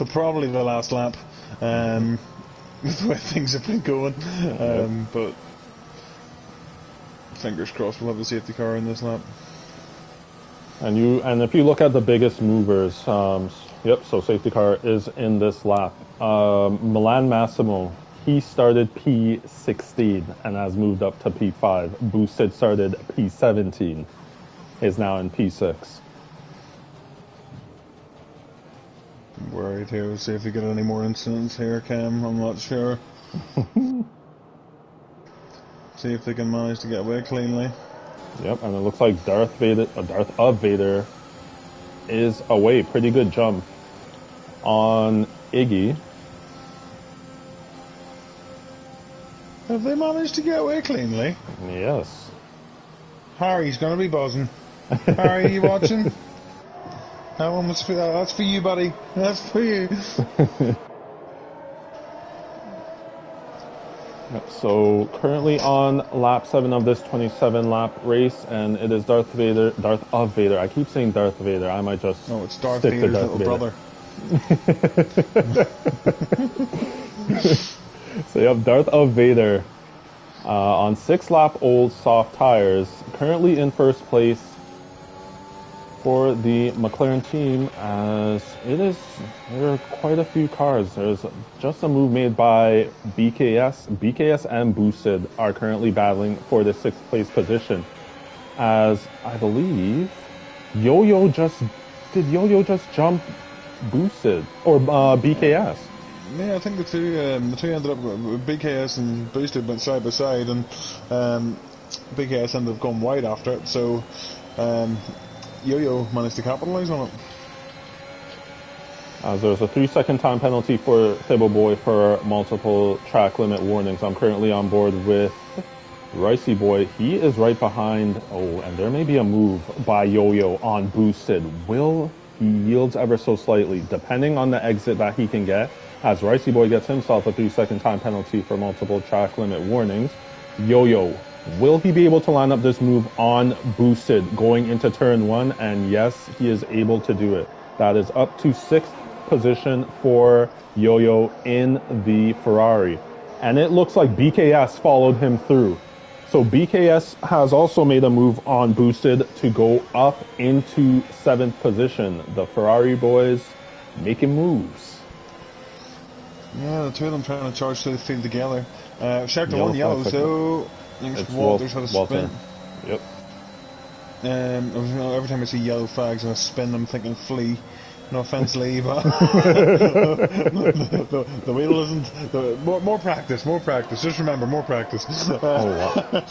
probably the last lap. With the way things have been going, but fingers crossed we'll have a safety car in this lap. And if you look at the biggest movers, yep, so safety car is in this lap. Milan Massimo, he started P16 and has moved up to P5. Boosted started P17, is now in P6. I'm worried here. We'll see if we get any more incidents here, Cam. I'm not sure. See if they can manage to get away cleanly. Yep, and it looks like Darth of Vader is away. Pretty good jump on Iggy. Have they managed to get away cleanly? Yes. Harry's gonna be buzzing. Harry, are you watching? That one was for, that's for you, buddy. That's for you. So currently on lap 7 of this 27-lap race, and it is Darth of Vader. I keep saying Darth Vader. I might just it's Darth Vader's little brother. So you have Darth of Vader on 6-lap-old soft tires, currently in first place for the McLaren team, as there are quite a few cars. There's just a move made by BKS and Boosted are currently battling for the 6th place position, as I believe Yo-Yo just jump boosted or BKS. Yeah, I think the two ended up BKS and Boosted went side by side, and BKS ended up going wide after it. So Yo-Yo managed to capitalise on it. As there's a 3-second time penalty for Thibble Boy for multiple track limit warnings. I'm currently on board with Ricey Boy. He is right behind. Oh, and there may be a move by Yo-Yo on Boosted. Will he yields ever so slightly, depending on the exit that he can get, as Ricey Boy gets himself a 3-second time penalty for multiple track limit warnings. Yo-Yo, will he be able to line up this move on Boosted going into turn 1? And yes, he is able to do it. That is up to 6th position for Yo-Yo in the Ferrari. And it looks like BKS followed him through. So BKS has also made a move on Boosted to go up into 7th position. The Ferrari boys making moves. Yeah, the two of them trying to charge through the field together. Sector Yellow 1 yellow, flag, so I think it's Walter's had a spin. Yep. Every time I see yellow flags and a spin, I'm thinking flee. No offense, Lee, but the wheel isn't. More practice, more practice. Just remember, more practice. Oh, wow.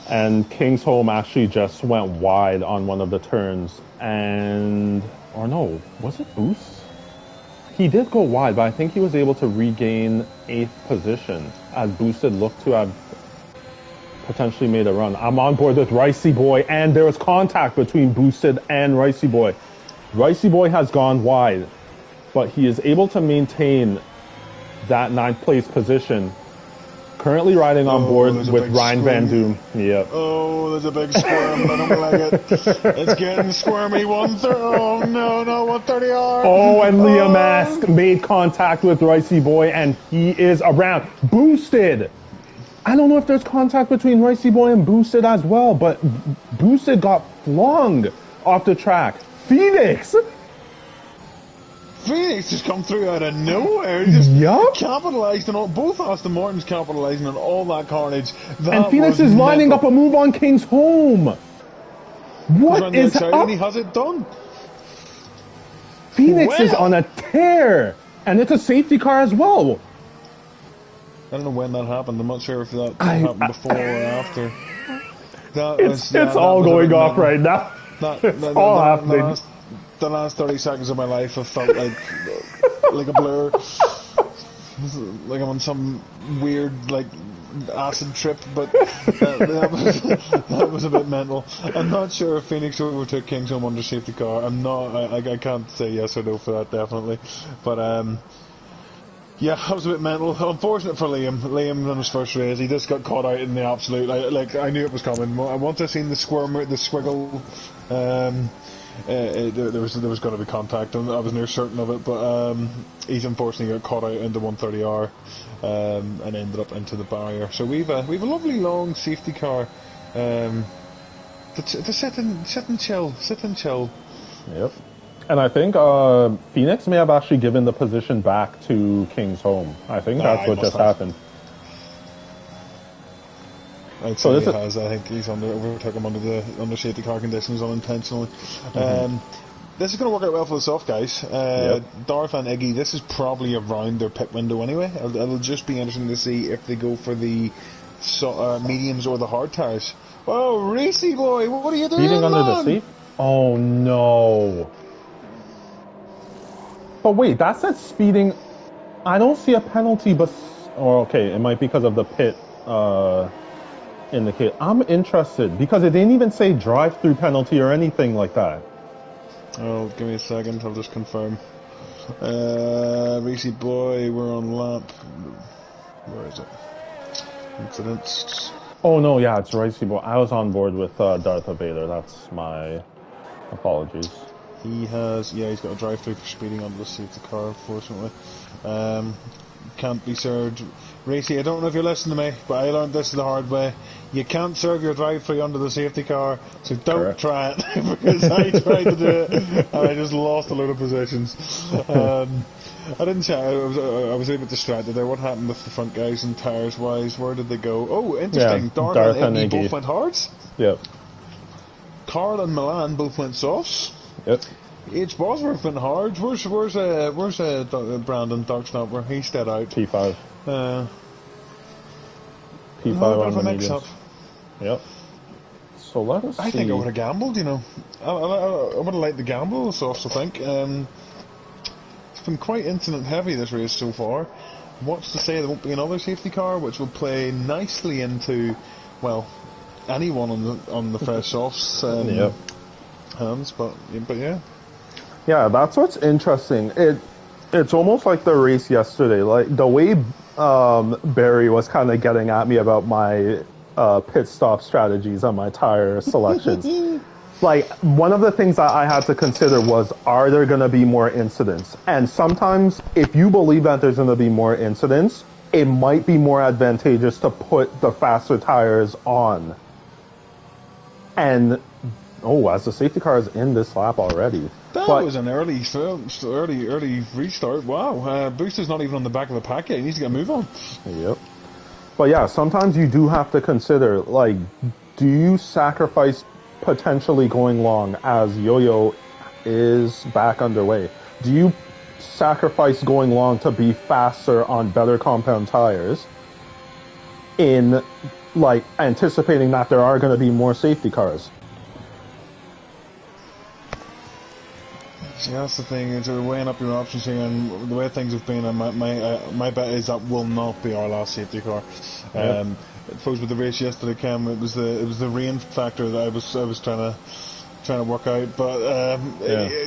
And King's Home actually just went wide on one of the turns, or no, was it Boost? He did go wide, but I think he was able to regain 8th position as Boosted looked to have potentially made a run. I'm on board with Ricey Boy, and there was contact between Boosted and Ricey Boy. Ricey Boy has gone wide, but he is able to maintain that 9th place position. Currently riding on board with Ryan Van Doom. Yep. Oh, there's a big squirm. I don't like it. It's getting squirmy. 130. Oh, no, 130R. Oh, and Liam Mask made contact with Ricey Boy, and he is around. Boosted. I don't know if there's contact between Ricey Boy and Boosted as well, but Boosted got flung off the track. Phoenix just come through out of nowhere. He just capitalised on all. Both Aston Martins capitalising on all that carnage. And Phoenix is lining up a move on King's Home. What is up? And he has it done. Phoenix is on a tear, and it's a safety car as well. I don't know when that happened. I'm not sure if that happened before or after. It's all going off right now. It's all happening. The last 30 seconds of my life have felt like a blur. Like I'm on some weird acid trip, but that was a bit mental. I'm not sure if Phoenix overtook King's Home under safety car. I can't say yes or no for that definitely, but yeah, that was a bit mental. Unfortunate for Liam. Liam in his first race, he just got caught out in the absolute. I knew it was coming. Once I seen the squiggle, there was going to be contact, and I was near certain of it. But he's unfortunately got caught out into 130R and ended up into the barrier. So we've a lovely long safety car to sit and chill. Yep. And I think Phoenix may have actually given the position back to King's Home. I think that's what just happened. I'd say he has. I think he's overtook him under safety car conditions unintentionally. This is going to work out well for the soft guys. Darth and Iggy, this is probably around their pit window anyway. It'll just be interesting to see if they go for the mediums or the hard tires. Oh, Racy Boy, what are you doing? Speeding under the seat? Oh no. But wait, that said speeding. I don't see a penalty, but okay, it might be because of the pit indicate. I'm interested because it didn't even say drive-through penalty or anything like that. Oh, give me a second. I'll just confirm. Racy Boy, we're on lap. Where is it? Incidents. Oh no, yeah, it's Racy Boy. I was on board with Darth Vader. That's my apologies. He's got a drive-through for speeding under the safety car, unfortunately. Can't be served. Racy, I don't know if you're listening to me, but I learned this the hard way. You can't serve your drive-through under the safety car, so don't try it, because I tried to do it, and I just lost a load of positions. I didn't check. I was a bit distracted there. What happened with the front guys and tyres-wise? Where did they go? Oh, interesting. Yeah, Darth and Iggy both went hards. Yep. Carl and Milan both went softs. Yep. H. Bosworth and Hards. Where's Brandon Darksnapper? He stayed out. P5. Uh, P5 a bit on of the a mix-up. mediums. Yep. So let us see. I think I would have gambled, you know. I would have liked the gamble, softs, I think. It's been quite incident heavy, this race so far. What's to say there won't be another safety car, which will play nicely into, well, anyone on the fresh softs hands, but yeah. Yeah, that's what's interesting. It's almost like the race yesterday. Like the way Barry was kind of getting at me about my pit stop strategies and my tire selections. Like one of the things that I had to consider was, are there going to be more incidents? And sometimes, if you believe that there's going to be more incidents, it might be more advantageous to put the faster tires on. And as the safety car is in this lap already. That was an early restart. Wow, Booster's not even on the back of the pack yet. He needs to get a move on. Yep. But yeah, sometimes you do have to consider, like, do you sacrifice potentially going long as Yo-Yo is back underway? Do you sacrifice going long to be faster on better compound tires in, like, anticipating that there are going to be more safety cars? See, that's the thing, is weighing up your options here, and the way things have been, my bet is that will not be our last safety car. Yep. I suppose with the race yesterday, Cam, it was the rain factor that I was trying to work out. But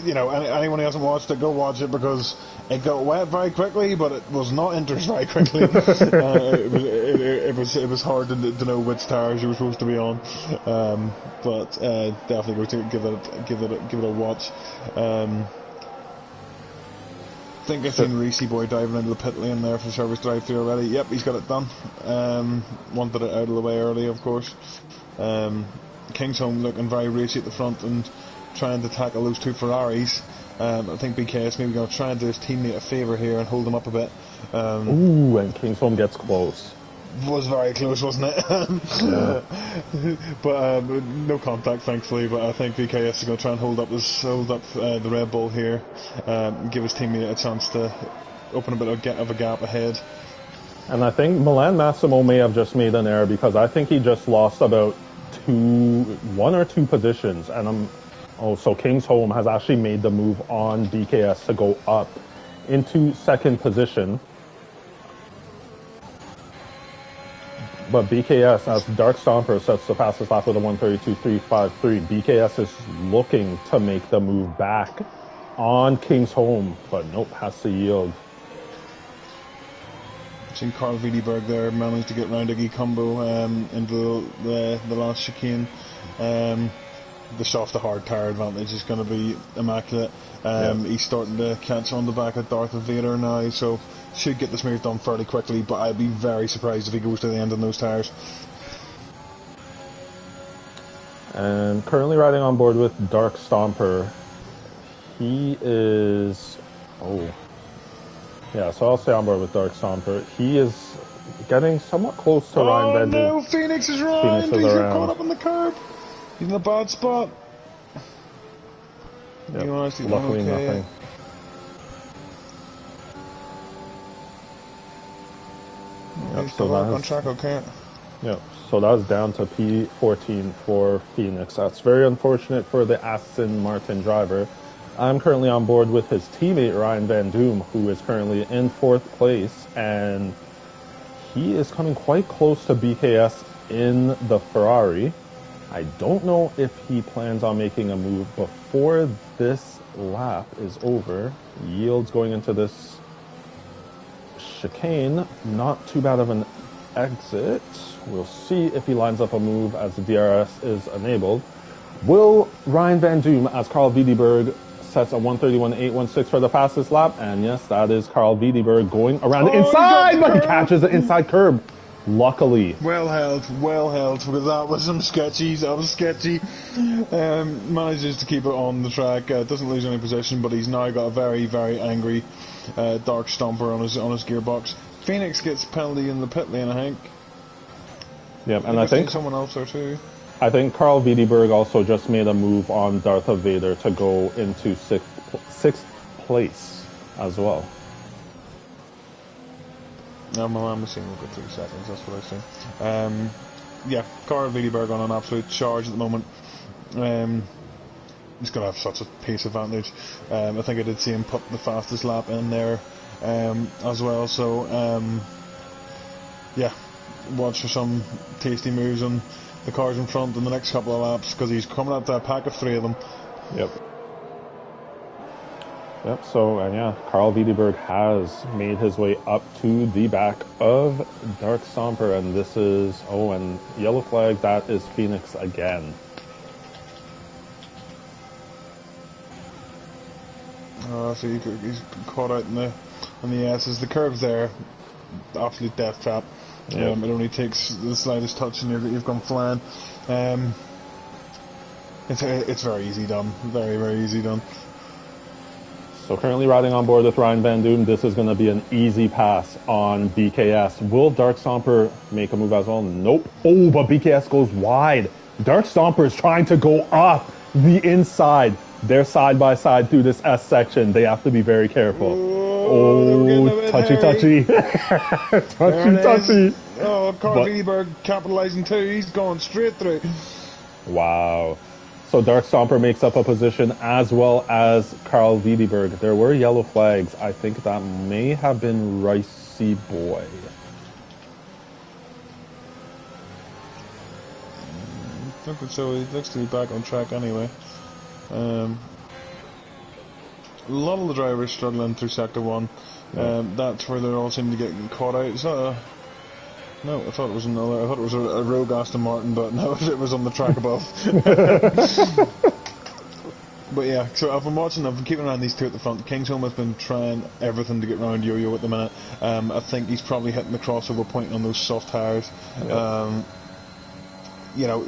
you know, anyone who hasn't watched it, go watch it, because it got wet very quickly, but it was not inters very quickly. It was hard to know which tires you were supposed to be on. But definitely go to give it a watch. I think I seen Reese Boy diving into the pit lane there for the service drive-thru already. Yep, he's got it done. Wanted it out of the way early, of course. Kingsholm looking very racy at the front and trying to tackle those two Ferraris. I think BKS maybe going to try and do his teammate a favour here and hold him up a bit. Ooh, and Kingsholm gets close. Was very close, wasn't it? Yeah. But no contact, thankfully. But I think BKS is going to try and hold up the Red Bull here, give his teammate a chance to open a bit of a gap ahead. And I think Milan Massimo may have just made an error, because I think he just lost about one or two positions, and so Kingsholm has actually made the move on BKS to go up into second position. But BKS, as Dark Stomper sets the fastest lap with a 1:32.353, BKS is looking to make the move back on Kingsholm, but nope, has to yield. Seen Carl Wiedeberg there managed to get round Iggy Combo into the last chicane. The soft to hard tire advantage is going to be immaculate. He's starting to catch on the back of Darth Vader now, so should get this move done fairly quickly, but I'd be very surprised if he goes to the end on those tires. And currently riding on board with Dark Stomper, he is... Yeah, so I'll stay on board with Dark Stomper. He is getting somewhat close to Ryan Bendy. Oh no, Phoenix is around! He's caught up on the curb! He's in a bad spot. Yep. Luckily nothing. He's still on track, okay. Yep, so that's down to P14 for Phoenix. That's very unfortunate for the Aston Martin driver. I'm currently on board with his teammate Ryan Van Doom, who is currently in 4th place, and he is coming quite close to BKS in the Ferrari. I don't know if he plans on making a move before this lap is over. Yields going into this chicane. Not too bad of an exit. We'll see if he lines up a move as the DRS is enabled. Will Ryan Van Doom, as Carl Wiedeberg sets a 1:31.816 for the fastest lap? And yes, that is Carl Wiedeberg going around the inside, but he catches the inside curb. Luckily. Well held, because that was some sketchy. Manages to keep it on the track, doesn't lose any position, but he's now got a very, very angry Dark Stomper on his gearbox. Phoenix gets penalty in the pit lane, I think. Yep, and I think someone else there too. I think Carl Wiedeberg also just made a move on Darth Vader to go into sixth place as well. I'm assuming we'll go 3 seconds, that's what I see. Yeah, Carl Wiedeberg on an absolute charge at the moment. He's going to have such a pace advantage. I think I did see him put the fastest lap in there as well, so yeah, watch for some tasty moves on the cars in front in the next couple of laps, because he's coming up to a pack of 3 of them. Yep, so, and yeah, Carl Wiedeberg has made his way up to the back of Dark Stomper, and this is, oh, and yellow flag, that is Phoenix again. So he's caught out in the S's. The curve's there, absolute death trap. It only takes the slightest touch and you've gone flying. It's very easy done, very, very easy done. So currently riding on board with Ryan Van Doom, this is going to be an easy pass on BKS. Will Dark Stomper make a move as well? Nope. Oh, but BKS goes wide. Dark Stomper is trying to go up the inside. They're side by side through this S section. They have to be very careful. Oh, touchy. touchy. Oh, Carl Wiedeberg capitalizing too. He's going straight through. Wow. So Dark Stomper makes up a position as well as Carl Wiedeberg. There were yellow flags. I think that may have been Ricey Boy. I think so. He looks to be back on track anyway. A lot of the drivers struggling through Sector 1. That's where they all seem to get caught out. Is that a... No, I thought it was another. I thought it was a rogue Aston Martin, but no, it was on the track above. But yeah, so I've been keeping an eye on these two at the front. Kingsholm has been trying everything to get round Yo-Yo at the minute. I think he's probably hitting the crossover point on those soft tires. You know,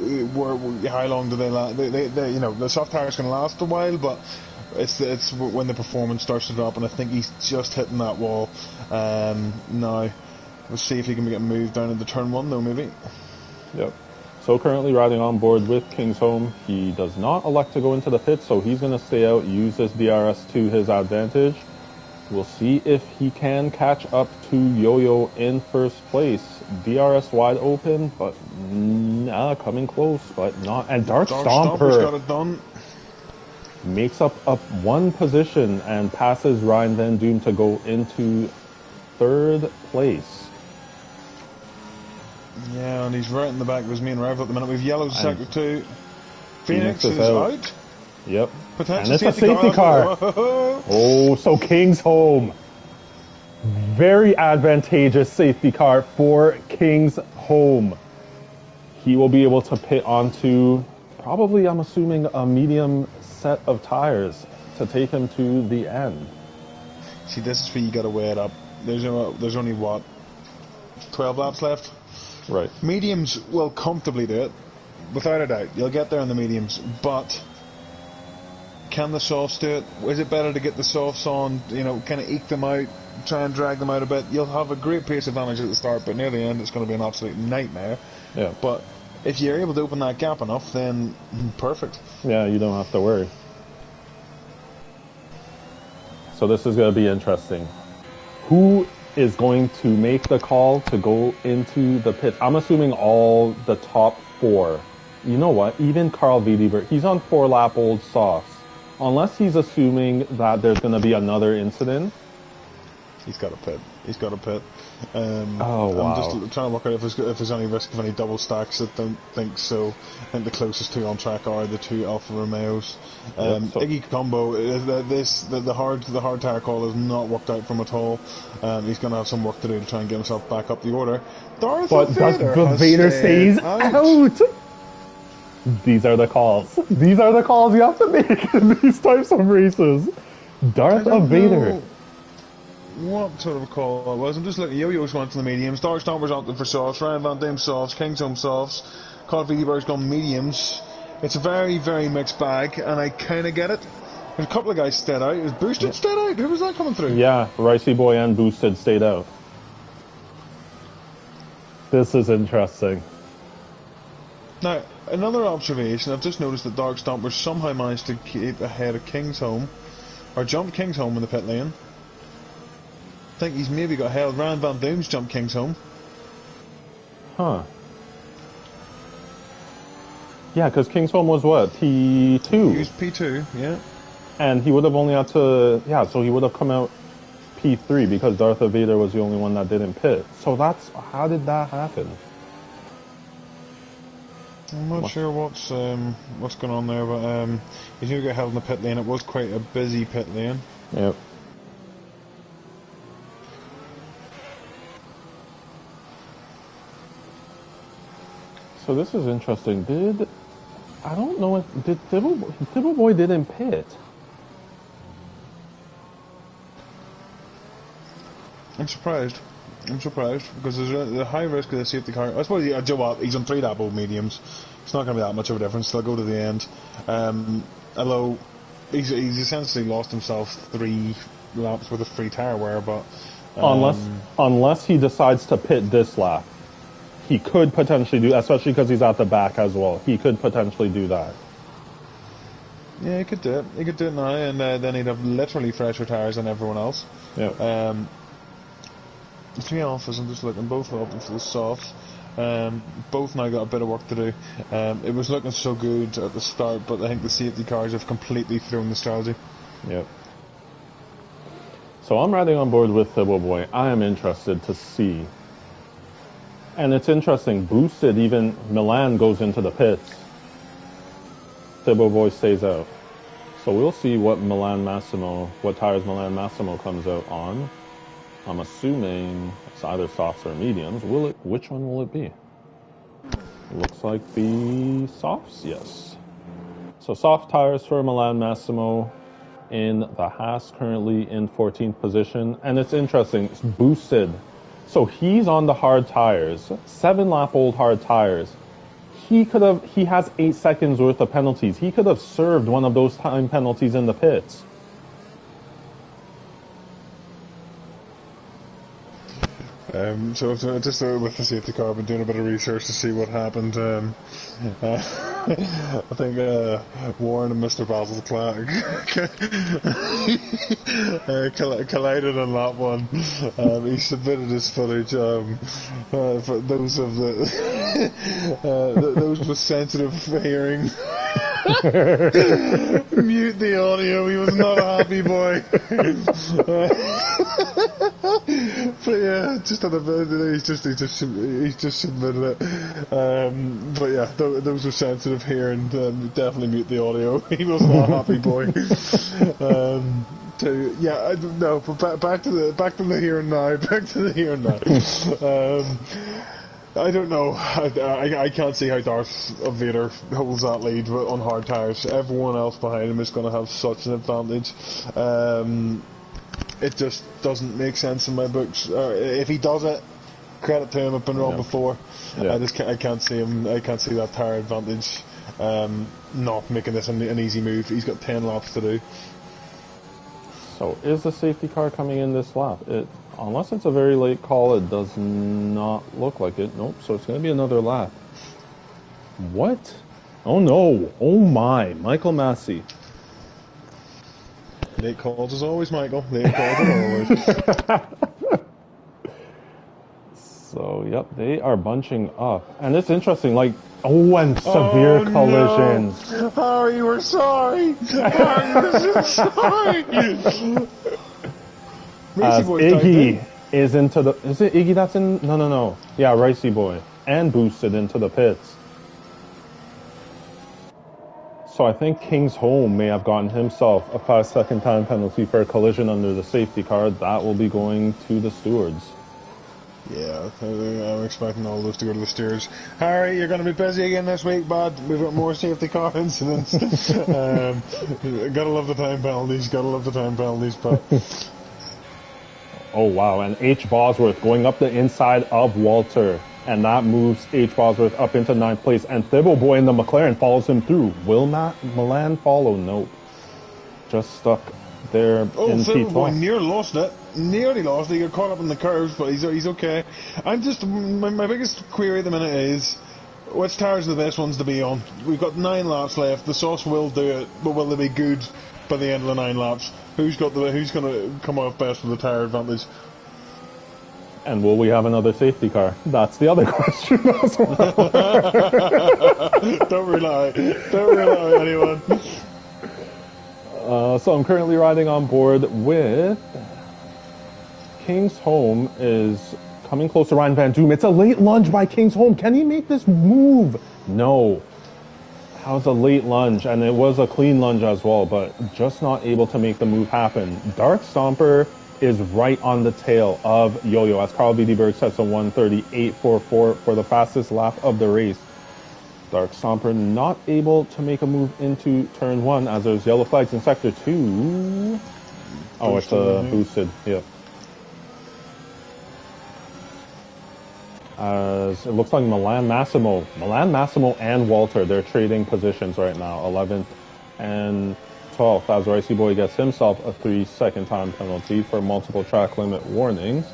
how long do they last? They you know, the soft tires can last a while, but it's when the performance starts to drop, and I think he's just hitting that wall now. Let's see if he can get moved down into turn 1 though, maybe. Yep. So currently riding on board with Kingsholm. He does not elect to go into the pit, so he's going to stay out, use this DRS to his advantage. We'll see if he can catch up to Yo-Yo in first place. DRS wide open, but coming close, but not. And Dark Stomper's got it done. Makes up one position and passes Ryan Van Doom to go into third place. Yeah, and he's right in the back of his main rival at the minute. We've yellow sector 2. Phoenix is out. Yep. Potential and it's a safety car. Oh, so Kingsholm. Very advantageous safety car for Kingsholm. He will be able to pit onto probably, I'm assuming, a medium set of tires to take him to the end. See, this is where you got to weigh it up. There's only what, 12 laps left. Right. Mediums will comfortably do it, without a doubt. You'll get there in the mediums, but can the softs do it? Is it better to get the softs on, you know, kind of eke them out, try and drag them out a bit? You'll have a great pace advantage at the start, but near the end it's going to be an absolute nightmare. Yeah. But if you're able to open that gap enough, then perfect. Yeah, you don't have to worry. So this is going to be interesting. Who is going to make the call to go into the pit? I'm assuming all the top 4. You know what? Even Carl Wiedeberg, he's on 4-lap-old softs. Unless he's assuming that there's going to be another incident. He's got a pit. He's got a pit. Oh, wow. I'm just trying to work out if there's any risk of any double stacks. I don't think so. I think the closest 2 on track are the 2 Alfa Romeos. Iggy Combo, the hard tire call has not worked out for him at all. He's going to have some work to do to try and get himself back up the order. Darth Vader stays out. These are the calls. These are the calls you have to make in these types of races. Darth Vader. What sort of a call it was? I'm just looking. Yo-Yo's gone to the mediums. Dark Stomper's opted for softs. Ryan Van Doom softs. Kingsholm softs. Carl Wiedeberg's gone mediums. It's a very, very mixed bag, and I kind of get it. There's a couple of guys stayed out. Is Boosted stayed out? Who was that coming through? Yeah, Ricey Boy and Boosted stayed out. This is interesting. Now, another observation, I've just noticed that Dark Stomper somehow managed to keep ahead of Kingsholm, or jump Kingsholm in the pit lane. I think he's maybe got ahead of Ryan Van Doom's jumped Kingsholm. Huh. Yeah, because Kingsholm was what? P2? He was P2, yeah. And he would have only had to... Yeah, so he would have come out P3 because Darth Vader was the only one that didn't pit. So that's... How did that happen? I'm not sure what's going on there, but he's going to get held in the pit lane. It was quite a busy pit lane. Yep. So this is interesting. I don't know if... Did Dibble Boy didn't pit? I'm surprised because there's a high risk of the safety car. I suppose, Joe what, he's on 3 double mediums. It's not going to be that much of a difference. They'll go to the end. Although he's essentially lost himself 3 laps with a free tyre wear, but unless he decides to pit this lap, he could potentially do, especially because he's at the back as well. He could potentially do that. Yeah, he could do it. He could do it now, and then he'd have literally fresher tyres than everyone else. Yeah. 3 alphas, I'm just looking, both are open for the softs. Both now got a bit of work to do. It was looking so good at the start, but I think the safety cars have completely thrown the strategy. Yep. So I'm riding on board with Thibble Boy. I am interested to see. And it's interesting, boosted, even Milan goes into the pits. Thibble Boy stays out. So we'll see what tires Milan Massimo comes out on. I'm assuming it's either softs or mediums. Which one will it be? Looks like the softs, yes. So soft tires for Milan Massimo in the Haas, currently in 14th position. And it's interesting, it's boosted. So he's on the hard tires, 7-lap-old hard tires. He has 8 seconds worth of penalties. He could have served one of those time penalties in the pits. So just with the safety car, I've been doing a bit of research to see what happened. I think Warren and Mr. Basil Clark collided on that one. He submitted his footage. For those of those with sensitive hearing, mute the audio. He was not a happy boy. But yeah, just on the he's just submitted it. But yeah, those were sensitive here, and definitely mute the audio. He was not a happy boy. Yeah, I don't know. But back to the here and now. Back to the here and now. I don't know. I can't see how Darth Vader holds that lead on hard tires. Everyone else behind him is going to have such an advantage. It just doesn't make sense in my books. If he does it, credit to him. I've been wrong before. Yeah. I can't see him. I can't see that tire advantage not making this an easy move. He's got 10 laps to do. So is the safety car coming in this lap? Unless it's a very late call, it does not look like it. Nope. So it's going to be another lap. What? Oh no! Oh my! Michael Massey. Late calls as always, Michael. Late calls as always. So, yep, they are bunching up. And it's interesting, and severe collisions. No. Harry, we're sorry. Harry, we're so sorry. As Iggy is into the... Is it Iggy that's in... No. Yeah, Ricey Boy. And boosted into the pits. So I think Kingsholm may have gotten himself a 5-second time penalty for a collision under the safety car. That will be going to the stewards. Yeah, I'm expecting all those to go to the stewards. Harry, you're going to be busy again this week, bud. We've got more safety car incidents. Gotta love the time penalties, but... Oh, wow, and H. Bosworth going up the inside of Walter. And that moves H. Bosworth up into 9th place. And Thibble Boy in the McLaren follows him through. Will Milan follow? Nope. Just stuck there in P12. Thibble Boy nearly lost it. He got caught up in the curves, but he's okay. My biggest query at the minute is, Which tires are the best ones to be on? We've got 9 laps left. The sauce will do it, but will they be good by the end of the 9 laps? Who's going to come off best with the tire advantage? And will we have another safety car? That's the other question as well. Don't rely on anyone. So I'm currently riding on board with King's Home is coming close to Ryan Van Doom. It's a late lunge by King's Home. Can he make this move? No. That was a late lunge, and it was a clean lunge as well, but just not able to make the move happen. Dark Stomper is right on the tail of Yo-Yo as Carl Wiedeberg sets a 1:38.44 for the fastest lap of the race. Dark Stomper not able to make a move into turn 1 as there's yellow flags in sector 2. Oh, it's boosted, yeah. As it looks like Milan Massimo and Walter, they're trading positions right now, 11th and 12th, as Ricey Boy gets himself a 3-second time penalty for multiple track limit warnings.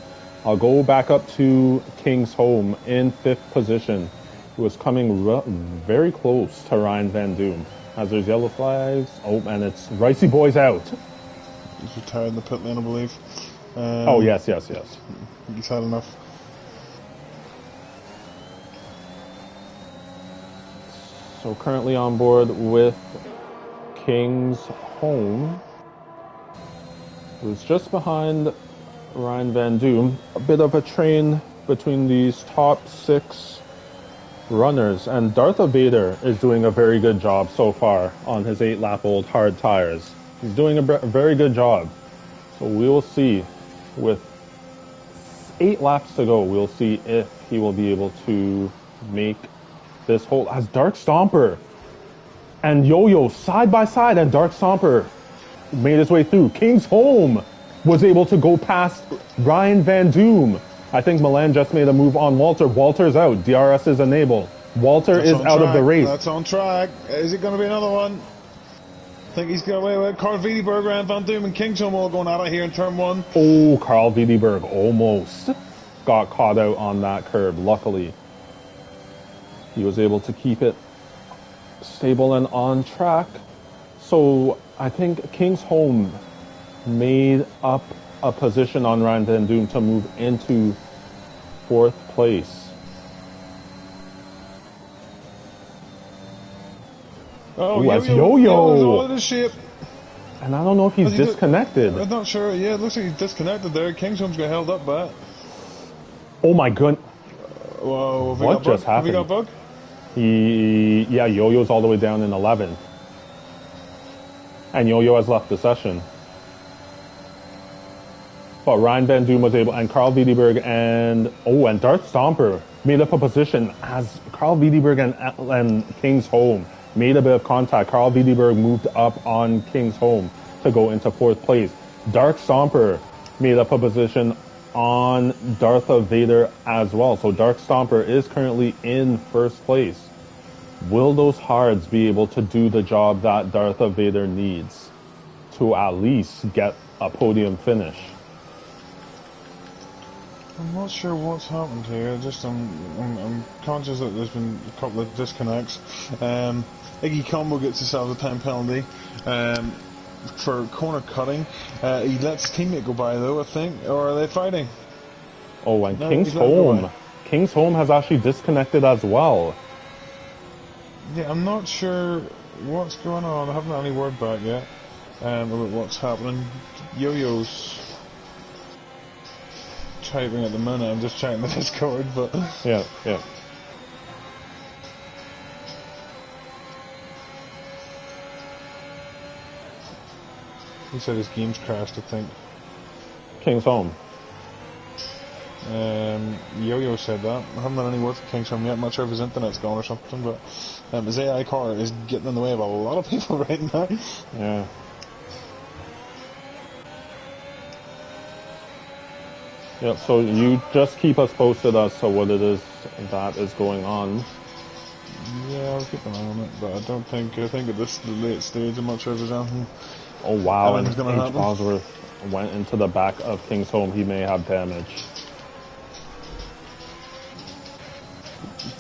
I'll go back up to King's Home in 5th position, who was coming very close to Ryan Van Doom. As there's yellow flags, oh, and it's Ricey Boy's out. He's retired in the pit lane, I believe. Oh, yes. He's had enough. So currently on board with King's Home, who's just behind Ryan Van Doom. A bit of a train between these top 6 runners, and Darth Vader is doing a very good job so far on his 8-lap-old hard tires. He's doing a very good job. So we will see, with 8 laps to go, we'll see if he will be able to make this whole, as Dark Stomper and Yo-Yo side by side, and Dark Stomper made his way through. King's Home was able to go past Ryan Van Doom. I think Milan just made a move on Walter. Walter's out. DRS is enabled. Walter is out of the race. That's on track. Is it going to be another one? I think he's got away with it. Carl Wiedeberg, Ryan Van Doom, and King's Home all going at it here in turn 1. Oh, Carl Wiedeberg almost got caught out on that curb. Luckily, he was able to keep it stable and on track. So I think King's Home made up a position on Ryan Van Doom to move into 4th place. Oh, Yo-Yo! Out of shape. And I don't know if he's disconnected. I'm not sure. Yeah, it looks like he's disconnected there. King's Home's got held up by it. Oh my goodness. Whoa, what just happened? Have we got bug? Yo-Yo's all the way down in 11th. And Yo-Yo has left the session. But Ryan Van Doom was able, and Carl Wiedeberg and Darth Stomper made up a position as Carl Wiedeberg and King's Home made a bit of contact. Carl Wiedeberg moved up on King's Home to go into 4th place. Dark Stomper made up a position on Darth Vader as well. So Dark Stomper is currently in 1st place. Will those hards be able to do the job that Darth Vader needs to at least get a podium finish? I'm not sure what's happened here. I'm conscious that there's been a couple of disconnects. Iggy Combo gets himself a time penalty for corner cutting. He lets his teammate go by though, I think. Or are they fighting? Oh, and no, King's Home has actually disconnected as well. Yeah, I'm not sure what's going on. I haven't had any word back yet about what's happening. Yo-Yo's typing at the minute. I'm just checking the Discord, but yeah. He said his game's crashed, I think. King's Home. Yo-Yo said that. I haven't had any word from King's Home yet. I'm not sure if his internet's gone or something, but his AI car is getting in the way of a lot of people right now. Yeah. Yeah, so you just keep us posted as to what it is that is going on. Yeah, I'll keep an eye on it, but I think at this late stage, I'm not sure if there's anything. Oh wow, and H. happen. Bosworth went into the back of King's Home. He may have damage.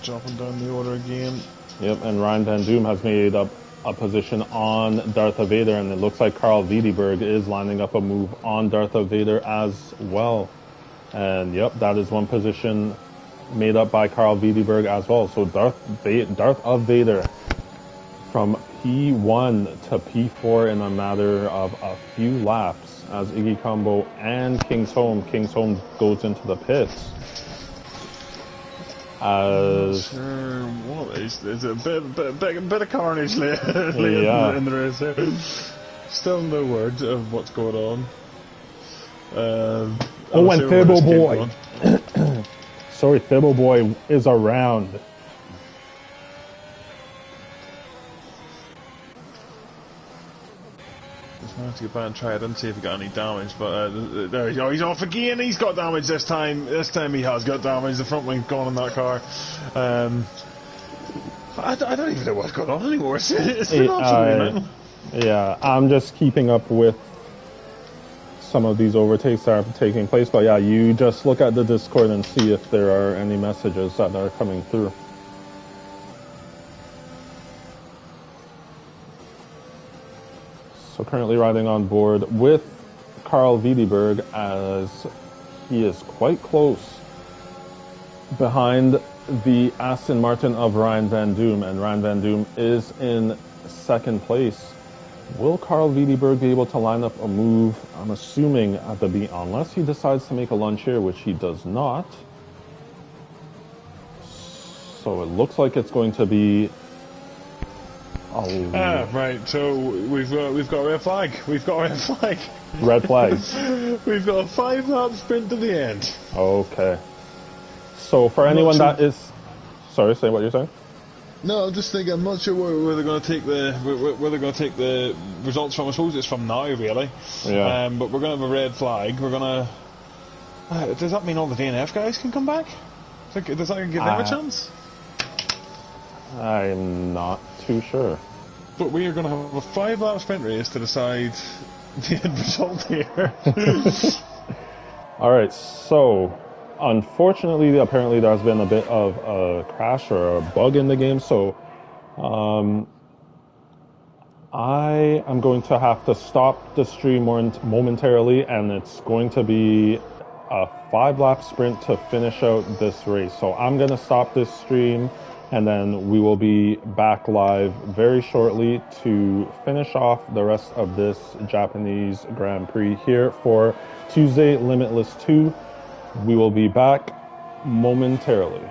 dropping down the order again. Yep, and Ryan Van Doom has made up a position on Darth Vader, and it looks like Carl Wiedeberg is lining up a move on Darth Vader as well. And yep, that is one position made up by Carl Wiedeberg as well. So Darth Vader from P1 to P4 in a matter of a few laps as Iggy Combo and King's Home goes into the pits. As what is there's a bit of carnage late yeah. in the race there. Still no word of what's going on. And Fibble Boy. Sorry, Fibble Boy is around. Just have to get back and try it and see if he got any damage, but there you go, he's off again. He's got damage this time. This time he has got damage. The front wing's gone in that car. I don't even know what's going on anymore. It's been absolutely mental. Yeah, I'm just keeping up with some of these overtakes that are taking place, but yeah, you just look at the Discord and see if there are any messages that are coming through. So currently riding on board with Carl Wiedeberg as he is quite close behind the Aston Martin of Ryan Van Doom, and Ryan Van Doom is in second place. Will Carl Wiedeberg be able to line up a move? I'm assuming at the beat, unless he decides to make a lunge here, which he does not. So it looks like it's going to be. Right. So we've got a red flag. We've got a red flag. Red flag. We've got a 5-lap sprint to the end. Okay. So for anyone that is, sorry, say what you're saying. No, I'm just thinking. I'm not sure where they're going to take the results from. I suppose it's from now, really. Yeah. But we're going to have a red flag. We're going to. Does that mean all the DNF guys can come back? Does that give them a chance? I'm not too sure. But we are going to have a 5-lap sprint race to decide the end result here. All right. So. Unfortunately, apparently there's been a bit of a crash or a bug in the game, so I am going to have to stop the stream momentarily, and it's going to be a 5-lap sprint to finish out this race. So I'm going to stop this stream, and then we will be back live very shortly to finish off the rest of this Japanese Grand Prix here for Tuesday Limitless 2. We will be back momentarily.